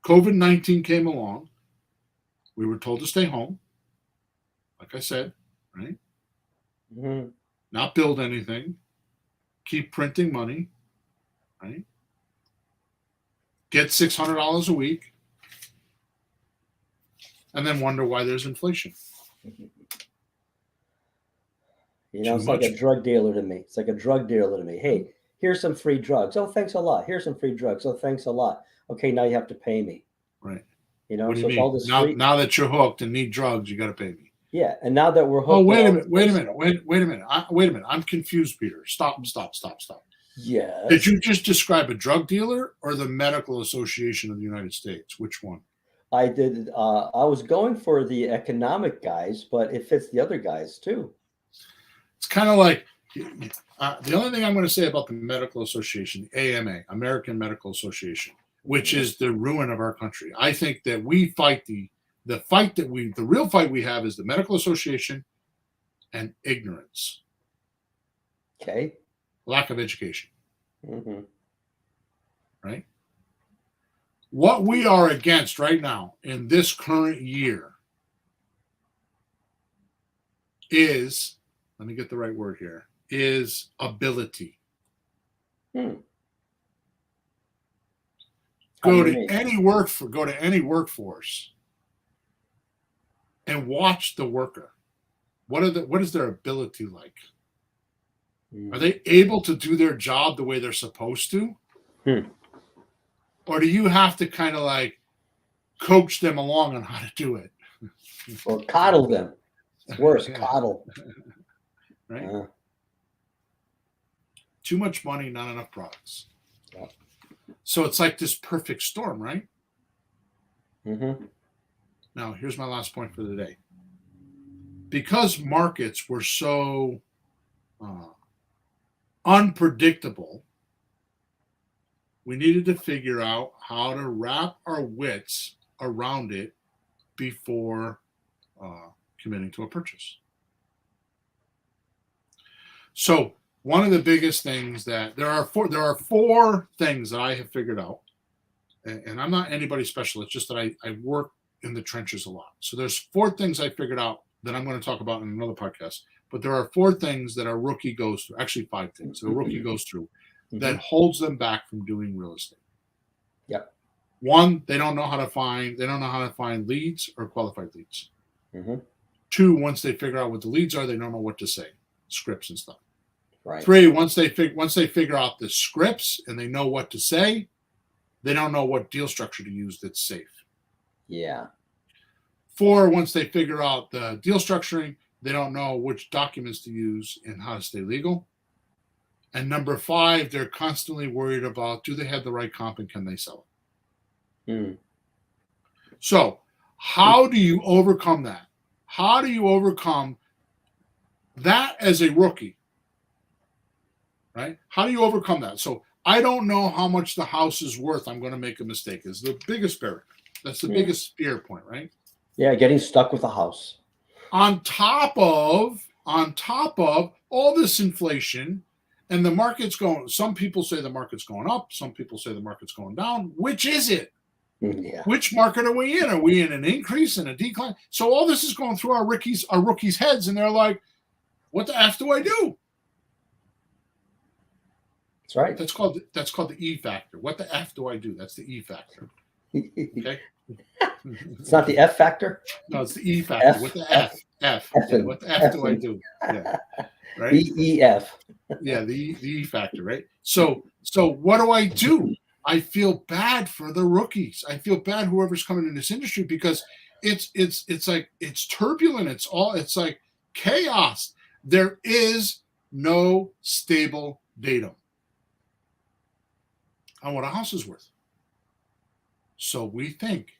COVID-19 came along. We were told to stay home, like I said, right? Mm-hmm. Not build anything. Keep printing money, right? Get $600 a week, and then wonder why there's inflation. You know, it's like a drug dealer to me. Hey, here's some free drugs. Oh, thanks a lot. Here's some free drugs. Oh, thanks a lot. Okay, now you have to pay me. Right. You know, what do so you it's mean? all this Now that you're hooked and need drugs, you got to pay me. Yeah, and now that we're hooked. Oh, wait a minute. I'm confused, Peter. Stop. Yes. Did you just describe a drug dealer or the Medical Association of the United States? Which one? I did. I was going for the economic guys, but it fits the other guys too. It's kind of like the only thing I'm going to say about the Medical Association, AMA, American Medical Association, which is the ruin of our country. I think that we fight the real fight we have is the Medical Association and ignorance. Okay. Lack of education. Mm-hmm. Right? What we are against right now in this current year is, let me get the right word here, is ability. Go to any workforce and watch the worker. What is their ability like? Are they able to do their job the way they're supposed to? Or do you have to kind of like coach them along on how to do it. Or coddle them. It's worse, Yeah. coddle. Right? Too much money, not enough products. Yeah. So it's like this perfect storm, right? Mm-hmm. Now, here's my last point for the day. Because markets were so unpredictable, we needed to figure out how to wrap our wits around it before committing to a purchase. So one of the biggest things that there are four things that I have figured out, and I'm not anybody special. It's just that I work in the trenches a lot. So there's four things I figured out that I'm going to talk about in another podcast. But there are four things that a rookie goes through. Actually, five things that a rookie goes through that holds them back from doing real estate. Yep. One, they don't know how to find leads or qualified leads. Mm-hmm. Two, once they figure out what the leads are, they don't know what to say, scripts and stuff. Right. Three, once they figure out the scripts and they know what to say, they don't know what deal structure to use that's safe. Yeah. Four, once they figure out the deal structuring, they don't know which documents to use and how to stay legal. And number five, they're constantly worried about, do they have the right comp and can they sell it? Mm. So how do you overcome that? How do you overcome that as a rookie? Right? How do you overcome that? So I don't know how much the house is worth. I'm going to make a mistake. Is the biggest barrier. That's the biggest fear point, right? Yeah, getting stuck with a house. On top of all this inflation, and the market's going. Some people say the market's going up. Some people say the market's going down. Which is it? Yeah. Which market are we in? Are we in an increase and a decline? So all this is going through our rookies' heads, and they're like, "What the f do I do?" That's right. That's called the E factor. What the f do I do? That's the E factor. Okay. It's not the F factor. No, it's the E factor. What the F? F. Yeah, what the F do I do? Yeah. Right. EEF. Yeah, the E factor, right? So what do? I feel bad for the rookies. I feel bad whoever's coming in this industry because it's like it's turbulent. It's like chaos. There is no stable datum on what a house is worth. So we think.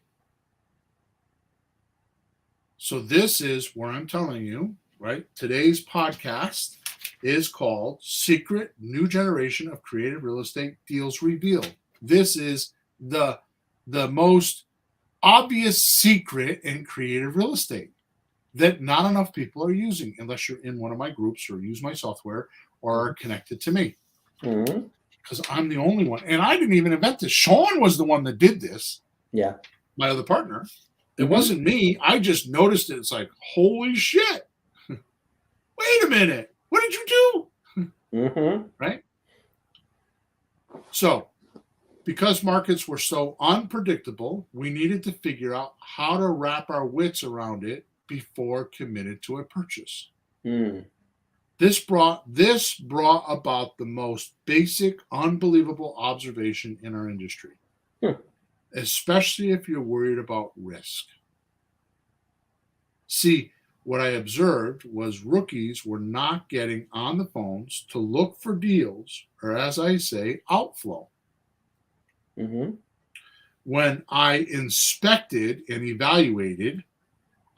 So this is where I'm telling you, right? Today's podcast is called Secret New Generation of Creative Real Estate Deals Revealed. This is the most obvious secret in creative real estate that not enough people are using unless you're in one of my groups or use my software or are connected to me. Because I'm the only one. And I didn't even invent this. Sean was the one that did this. Yeah. My other partner. It wasn't me. I just noticed it. It's like, holy shit. Wait a minute. What did you do? Right? So, because markets were so unpredictable, we needed to figure out how to wrap our wits around it before committed to a purchase. This brought about the most basic, unbelievable observation in our industry. Especially if you're worried about risk. See, what I observed was rookies were not getting on the phones to look for deals, or as I say, outflow. When I inspected and evaluated,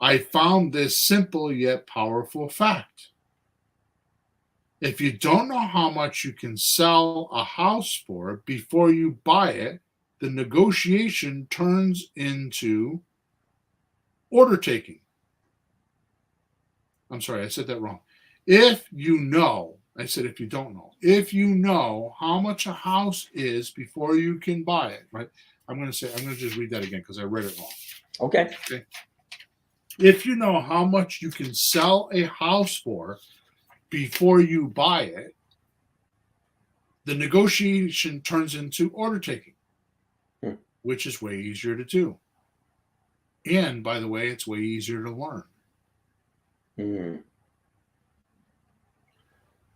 I found this simple yet powerful fact. If you don't know how much you can sell a house for before you buy it, the negotiation turns into order taking. I'm sorry, I said that wrong. If you know, I said if you don't know, if you know how much a house is before you can buy it, right? I'm going to just read that again because I read it wrong. Okay. If you know how much you can sell a house for before you buy it, the negotiation turns into order taking. Which is way easier to do. And by the way, it's way easier to learn.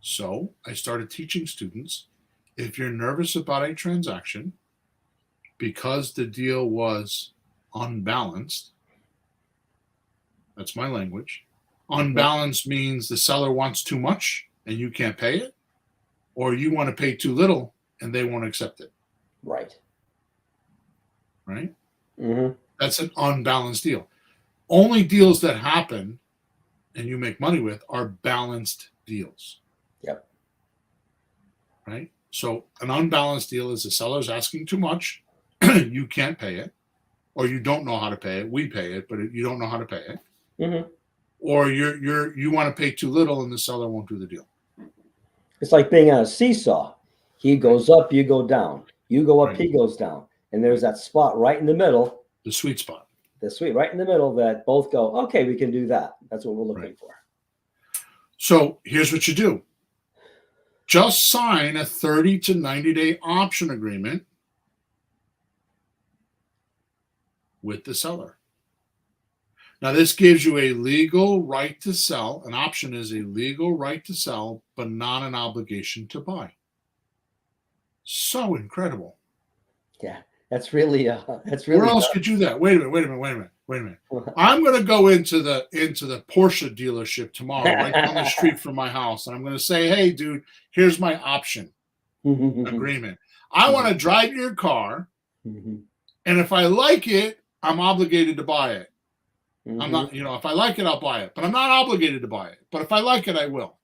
So I started teaching students, if you're nervous about a transaction because the deal was unbalanced. That's my language. Unbalanced means the seller wants too much and you can't pay it, or you want to pay too little and they won't accept it. Right. Right? Mm-hmm. That's an unbalanced deal. Only deals that happen and you make money with are balanced deals. Yep. Right? So an unbalanced deal is the seller's asking too much, you can't pay it, or you don't know how to pay it. We pay it, but you don't know how to pay it. Mm-hmm. Or you want to pay too little and the seller won't do the deal. It's like being on a seesaw. He goes up, you go down. You go up, Right. he goes down. And there's that spot right in the middle. The sweet spot. Right in the middle that both go, okay, we can do that. That's what we're looking for. So here's what you do. Just sign a 30 to 90-day option agreement with the seller. Now, this gives you a legal right to sell. An option is a legal right to sell, but not an obligation to buy. So incredible. Yeah, that's really Where else could you do that? Wait a minute. I'm going to go into the Porsche dealership tomorrow, right down the street from my house, and I'm going to say, "Hey, dude, here's my option agreement. I want to drive your car, and if I like it, I'm obligated to buy it. I'm not, if I like it, I'll buy it, but I'm not obligated to buy it. But if I like it, I will.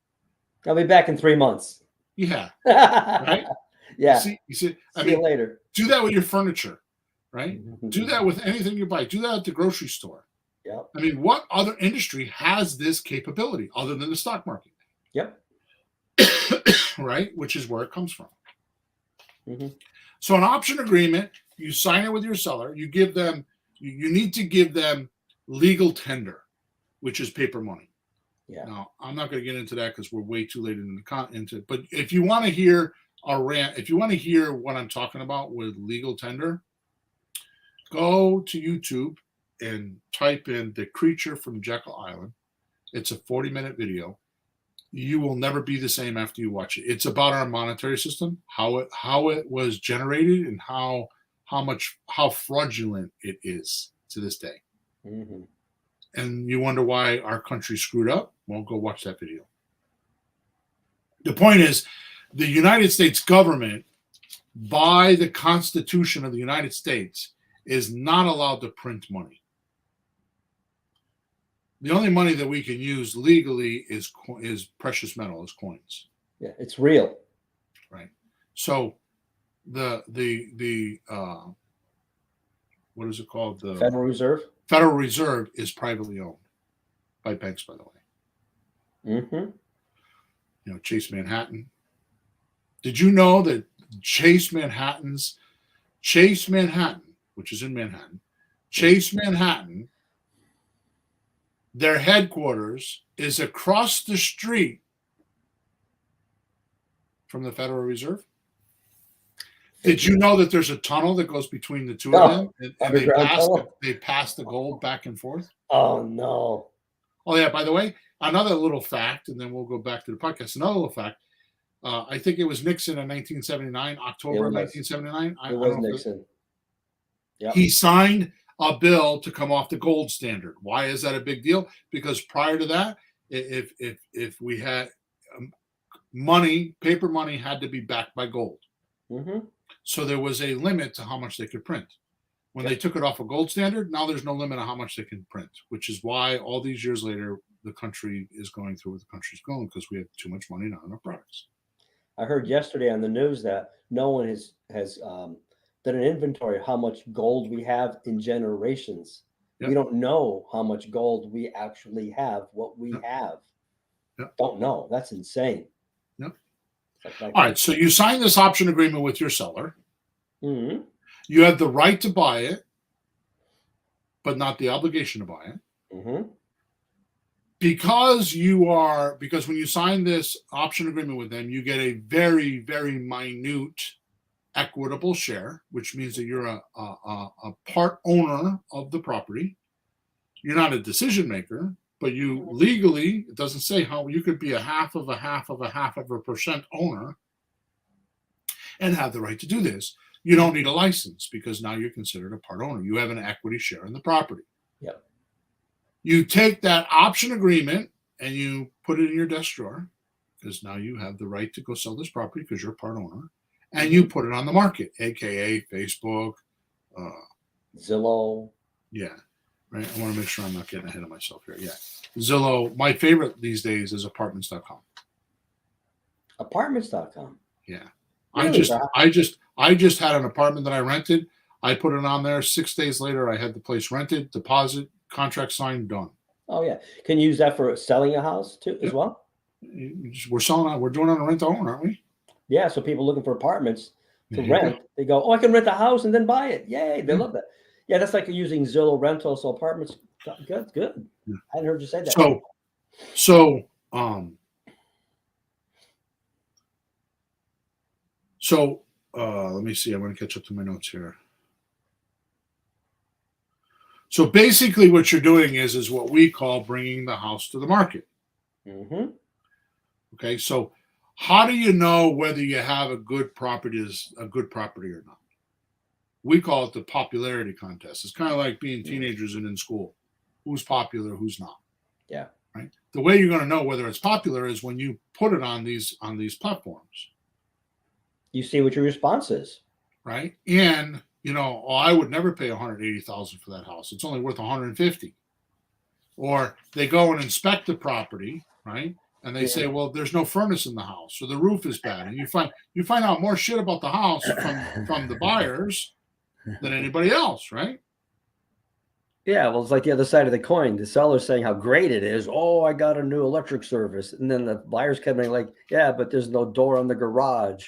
I'll be back in 3 months. Yeah, right. Yeah. You see. See you later. Do that with your furniture, right? Do that with anything you buy. Do that at the grocery store. Yep. I mean, what other industry has this capability other than the stock market? Yep. Right? Which is where it comes from. So an option agreement, you sign it with your seller. You give them. You need to give them legal tender, which is paper money. Yeah. Now, I'm not going to get into that because we're way too late into it. But if you want to hear if you want to hear what I'm talking about with legal tender, go to YouTube and type in The Creature from Jekyll Island. It's a 40-minute video. You will never be the same after you watch it. It's about our monetary system, how it was generated, and how fraudulent it is to this day. And you wonder why our country screwed up? Well, go watch that video. The point is, the United States government, by the Constitution of the United States, is not allowed to print money. The only money that we can use legally is precious metal, is coins. Yeah, it's real. Right. So the what is it called? The Federal Reserve. Federal Reserve is privately owned by banks, by the way. Chase Manhattan. Did you know that Chase Manhattan, which is in Manhattan, Chase Manhattan, their headquarters is across the street from the Federal Reserve? Did you know that there's a tunnel that goes between the two of them, and they pass the gold back and forth? Oh no! Oh yeah. By the way, another little fact, and then we'll go back to the podcast. Another little fact. I think it was Nixon in 1979, October 1979. It was Nixon. Yep. He signed a bill to come off the gold standard. Why is that a big deal? Because prior to that, if we had money, paper money had to be backed by gold. So there was a limit to how much they could print. When they took it off a gold standard, now there's no limit on how much they can print, which is why all these years later, the country is going through what the country's going, because we have too much money, not enough products. I heard yesterday on the news that no one has done an inventory of how much gold we have in generations. Yep. We don't know how much gold we actually have, what we have. Yep. Don't know. That's insane. Yep. All right. So you sign this option agreement with your seller. You have the right to buy it, but not the obligation to buy it. Because when you sign this option agreement with them, you get a very, very minute equitable share, which means that you're a part owner of the property. You're not a decision maker, but you legally, it doesn't say how, you could be a half of a percent owner and have the right to do this. You don't need a license because now you're considered a part owner. You have an equity share in the property. Yep. You take that option agreement and you put it in your desk drawer because now you have the right to go sell this property because you're a part owner, and you put it on the market, aka Facebook, Zillow. Yeah, right. I want to make sure I'm not getting ahead of myself here. Yeah, Zillow. My favorite these days is apartments.com. Apartments.com. Yeah, Really, I just had an apartment that I rented. I put it on there. 6 days later, I had the place rented, deposit, contract signed, done. Oh yeah, can you use that for selling a house too as well? We're selling. We're doing it on a rent to own, aren't we? Yeah, so people looking for apartments to There you rent, go. they go, "Oh, I can rent a house and then buy it." Yay, they love that. Yeah, that's like using Zillow rental, so apartments. Good, good. Yeah. I hadn't heard you say that. So let me see. I'm going to catch up to my notes here. So basically, what you're doing is what we call bringing the house to the market. Mm-hmm. Okay, so how do you know whether you have a good property or not? We call it the popularity contest. It's kind of like being teenagers and in school. Who's popular, who's not? Yeah. Right. The way you're going to know whether it's popular is when you put it on these platforms. You see what your response is. Right. And I would never pay $180,000 for that house. It's only worth $150,000. Or they go and inspect the property, right? And they say, well, there's no furnace in the house, or the roof is bad. And you find out more shit about the house from the buyers than anybody else, right? Yeah, well, it's like the other side of the coin. The seller's saying how great it is. Oh, I got a new electric service. And then the buyer's coming like, yeah, but there's no door on the garage.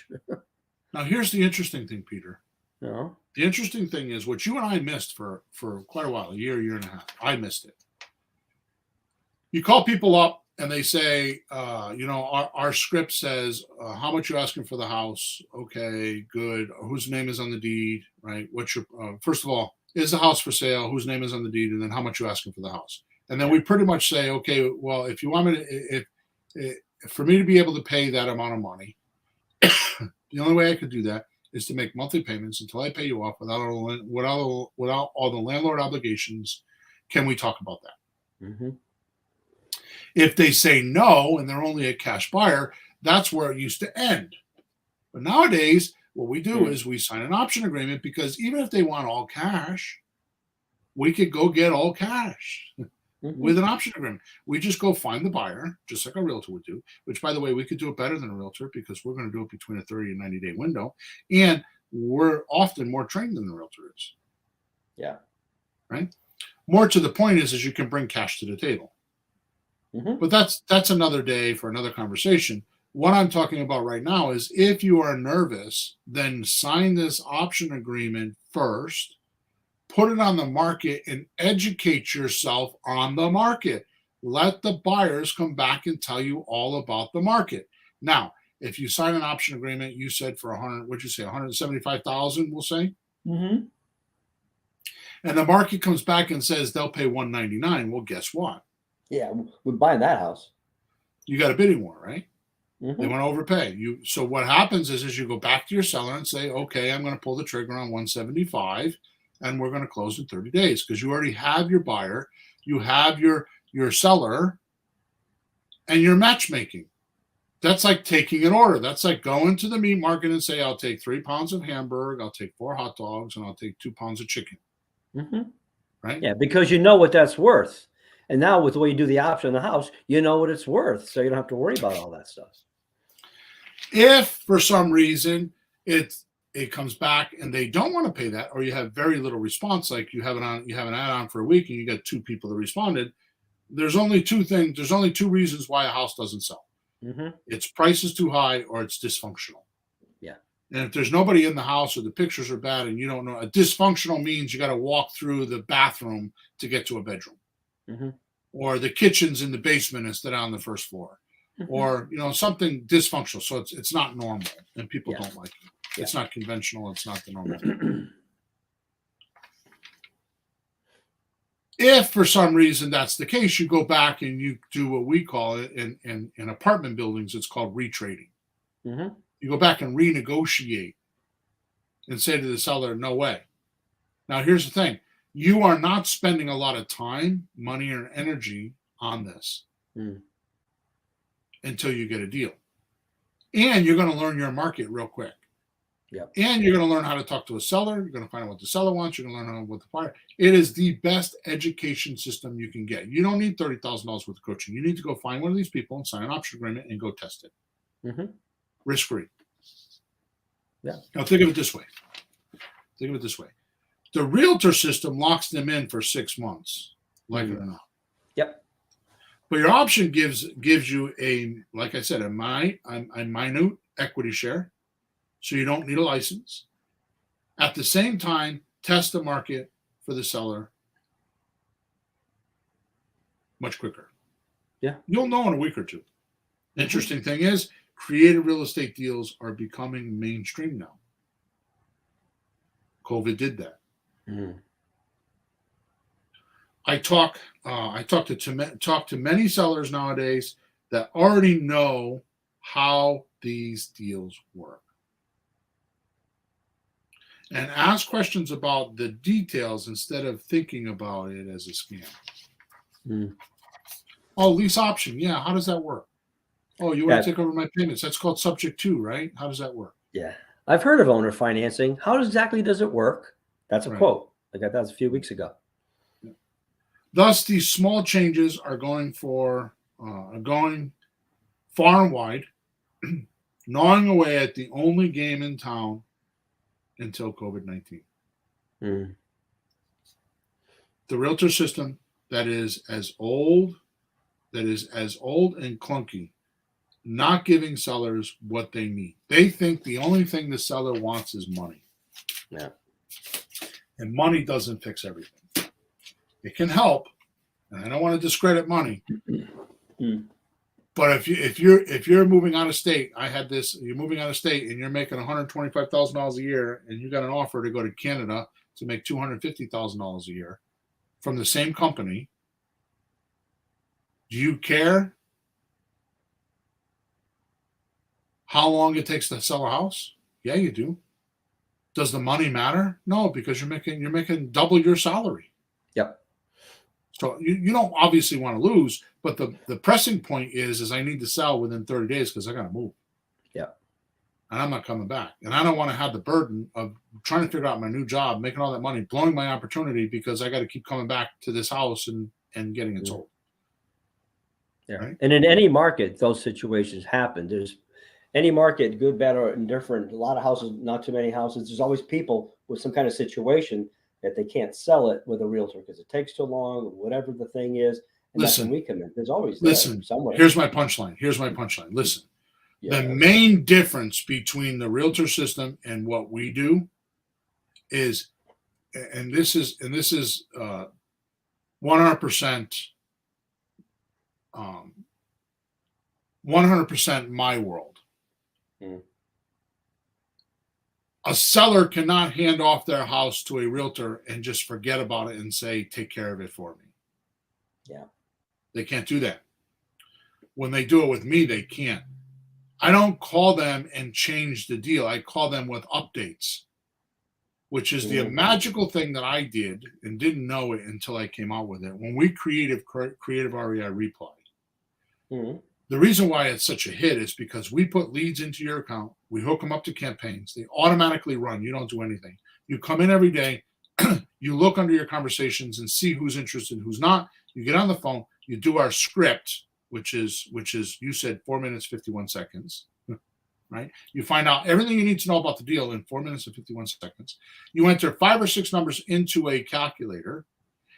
Now, here's the interesting thing, Peter. No. The interesting thing is what you and I missed for quite a while, a year and a half. I missed it. You call people up and they say, our script says, how much you asking for the house? Okay, good. Whose name is on the deed, right? What's your, first of all, is the house for sale? Whose name is on the deed? And then how much you asking for the house? And then we pretty much say, okay, well, if you want me to, if for me to be able to pay that amount of money, the only way I could do that is to make monthly payments until I pay you off without all the landlord obligations. Can we talk about that? Mm-hmm. If they say no and they're only a cash buyer, that's where it used to end. But nowadays, what we do is we sign an option agreement, because even if they want all cash, we could go get all cash with an option agreement. We just go find the buyer, just like a realtor would do, which, by the way, we could do it better than a realtor because we're going to do it between a 30 and 90-day window. And we're often more trained than the realtor is. Yeah. Right? More to the point is you can bring cash to the table. Mm-hmm. But that's another day for another conversation. What I'm talking about right now is if you are nervous, then sign this option agreement first, put it on the market, and educate yourself on the market. Let the buyers come back and tell you all about the market. Now, if you sign an option agreement, you said for $175,000, we'll say, Mm-hmm. and the market comes back and says they'll pay $199. Well, guess what? Yeah, we're buying that house. You got a bidding war, right? Mm-hmm. They want to overpay you. So what happens is you go back to your seller and say, okay, I'm going to pull the trigger on 175, and we're going to close in 30 days because you already have your buyer, you have your seller, and you're matchmaking. That's like taking an order. That's like going to the meat market and say, I'll take 3 pounds of hamburger, I'll take 4 hot dogs, and I'll take 2 pounds of chicken. Mm-hmm. Right? Yeah, because you know what that's worth. And now with the way you do the option in the house, you know what it's worth. So you don't have to worry about all that stuff. If for some reason it comes back and they don't want to pay that, or you have very little response, like you have an add-on for a week and you got 2 people that responded, there's only 2 things. There's only 2 reasons why a house doesn't sell. Mm-hmm. Its price is too high or it's dysfunctional. Yeah. And if there's nobody in the house or the pictures are bad and you don't know, a dysfunctional means you got to walk through the bathroom to get to a bedroom. Mm-hmm. Or the kitchen's in the basement instead of on the first floor. Mm-hmm. Or something dysfunctional. So it's not normal and people don't like it. Yeah. It's not conventional. It's not the normal thing. If for some reason that's the case, you go back and you do what we call it in apartment buildings. It's called retrading. Mm-hmm. You go back and renegotiate and say to the seller, no way. Now, here's the thing. You are not spending a lot of time, money, or energy on this until you get a deal. And you're going to learn your market real quick. Yep. And you're going to learn how to talk to a seller. You're going to find out what the seller wants. You're going to learn what the buyer. It is the best education system you can get. You don't need $30,000 worth of coaching. You need to go find one of these people and sign an option agreement and go test it. Risk-free. Yeah. Now, think of it this way. The realtor system locks them in for 6 months, like it or not. Yep. But your option gives you like I said, a minute equity share, so you don't need a license. At the same time, test the market for the seller much quicker. Yeah. You'll know in a week or two. Interesting thing is, creative real estate deals are becoming mainstream now. COVID did that. I talk to many sellers nowadays that already know how these deals work, and ask questions about the details instead of thinking about it as a scam. Oh, lease option. Yeah. How does that work? Oh, you want to take over my payments? That's called subject to, right? How does that work? Yeah. I've heard of owner financing. How exactly does it work? That's a quote. I got that a few weeks ago. Thus, these small changes are going far and wide, gnawing away at the only game in town until COVID-19. The realtor system that is as old and clunky, not giving sellers what they need. They think the only thing the seller wants is money. Yeah. And money doesn't fix everything. It can help, and I don't want to discredit money. But if you're moving out of state, you're moving out of state and you're making $125,000 a year, and you got an offer to go to Canada to make $250,000 a year from the same company. Do you care how long it takes to sell a house? Yeah, you do. Does the money matter? No, because you're making double your salary. Yep. So you don't obviously want to lose, but the pressing point is I need to sell within 30 days because I got to move. Yeah. And I'm not coming back. And I don't want to have the burden of trying to figure out my new job, making all that money, blowing my opportunity because I got to keep coming back to this house and getting it sold. Yeah. Right? And in any market, those situations happen. There's any market, good, bad, or indifferent, a lot of houses, not too many houses. There's always people with some kind of situation that they can't sell it with a realtor because it takes too long, whatever the thing is. And that's when we come in. There's always somewhere. Here's my punchline. Listen, the main difference between the realtor system and what we do is, and this is 100%, 100% my world. A seller cannot hand off their house to a realtor and just forget about it and say, take care of it for me. Yeah. They can't do that. When they do it with me, they can't. I don't call them and change the deal. I call them with updates, which is the magical thing that I did and didn't know it until I came out with it. When we creative REI reply. The reason why it's such a hit is because we put leads into your account. We hook them up to campaigns. They automatically run. You don't do anything. You come in every day. You look under your conversations and see who's interested, who's not. You get on the phone. You do our script, which is you said 4 minutes, 51 seconds, right? You find out everything you need to know about the deal in 4 minutes and 51 seconds. You enter 5 or 6 numbers into a calculator,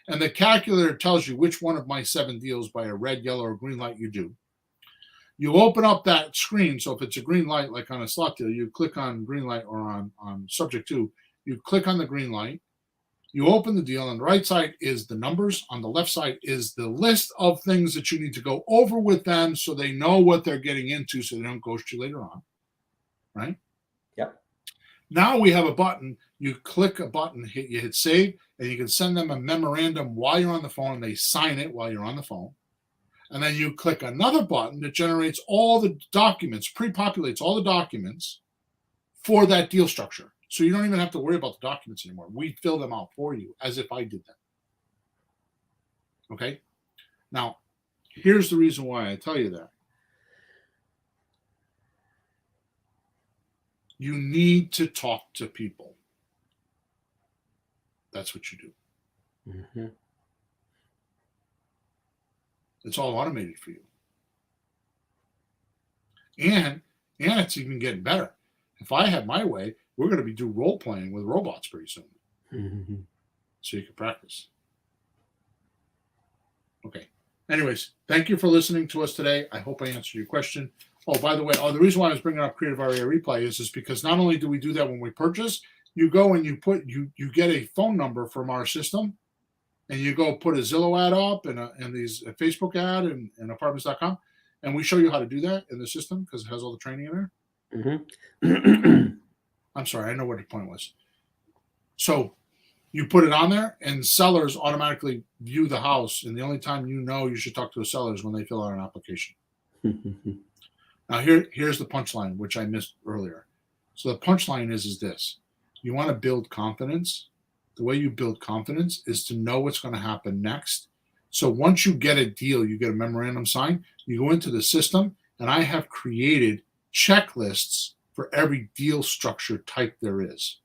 and the calculator tells you which one of my 7 deals by a red, yellow, or green light you do. You open up that screen. So if it's a green light, like on a slot deal, you click on green light or on subject to, you click on the green light, you open the deal. On the right side is the numbers. On the left side is the list of things that you need to go over with them so they know what they're getting into so they don't ghost you later on, right? Yep. Now we have a button. You click a button, you hit save, and you can send them a memorandum while you're on the phone, and they sign it while you're on the phone. And then you click another button that generates all the documents, pre-populates all the documents for that deal structure. So you don't even have to worry about the documents anymore. We fill them out for you as if I did them. Okay? Now, here's the reason why I tell you that. You need to talk to people. That's what you do. Mm-hmm. It's all automated for you. And it's even getting better. If I had my way, we're going to be do role playing with robots pretty soon. Mm-hmm. So you can practice. Okay. Anyways, thank you for listening to us today. I hope I answered your question. Oh, by the way, the reason why I was bringing up Creative REA Replay is because not only do we do that when we purchase, you go and you get a phone number from our system, and you go put a Zillow ad up and these a Facebook ad and apartments.com, and we show you how to do that in the system because it has all the training in there. Mm-hmm. I'm sorry, I know what the point was. So you put it on there, and sellers automatically view the house, and the only time you should talk to a seller is when they fill out an application. Now here's the punchline, which I missed earlier. So the punchline is this. You want to build confidence. The way you build confidence is to know what's going to happen next. So once you get a deal, you get a memorandum signed, you go into the system, and I have created checklists for every deal structure type there is.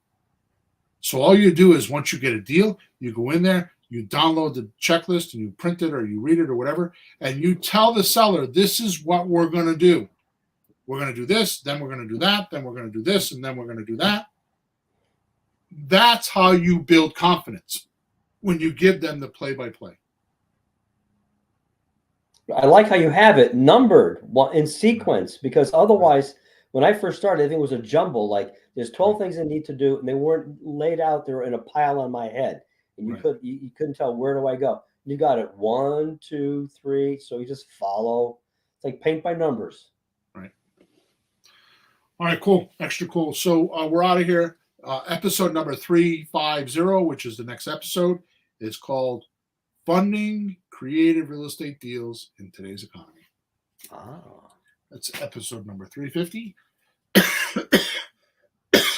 So all you do is once you get a deal, you go in there, you download the checklist, and you print it or you read it or whatever, and you tell the seller, this is what we're going to do. We're going to do this, then we're going to do that, then we're going to do this, and then we're going to do that. That's how you build confidence, when you give them the play-by-play. I like how you have it numbered in sequence, because otherwise, when I first started, I think it was a jumble. Like there's 12 things I need to do, and they weren't laid out there in a pile on my head, and you couldn't tell where do I go. You got it 1, 2, 3. So you just follow. It's like paint by numbers. Right. All right. Cool. Extra cool. So we're out of here. Episode number 350, which is the next episode, is called Funding Creative Real Estate Deals in Today's Economy. That's episode number 350.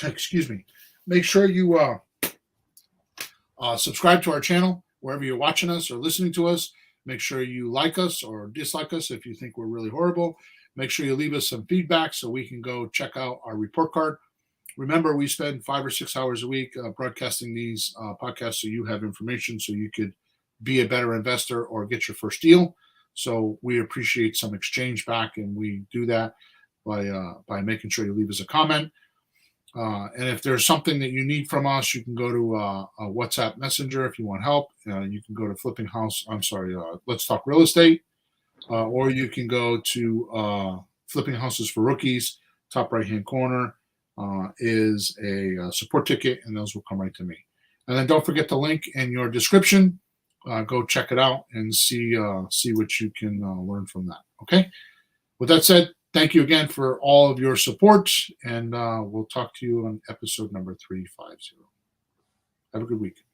Excuse me. Make sure you subscribe to our channel wherever you're watching us or listening to us. Make sure you like us or dislike us if you think we're really horrible. Make sure you leave us some feedback so we can go check out our report card. Remember, we spend 5 or 6 hours a week broadcasting these podcasts so you have information so you could be a better investor or get your first deal. So we appreciate some exchange back, and we do that by making sure you leave us a comment. And if there's something that you need from us, you can go to a WhatsApp Messenger if you want help. You can go to Let's Talk Real Estate, or you can go to Flipping Houses for Rookies. Top right-hand corner is a support ticket, and those will come right to me. And then don't forget the link in your description. Go check it out and see what you can learn from that. Okay. With that said, thank you again for all of your support, and we'll talk to you on episode number 350. Have a good week.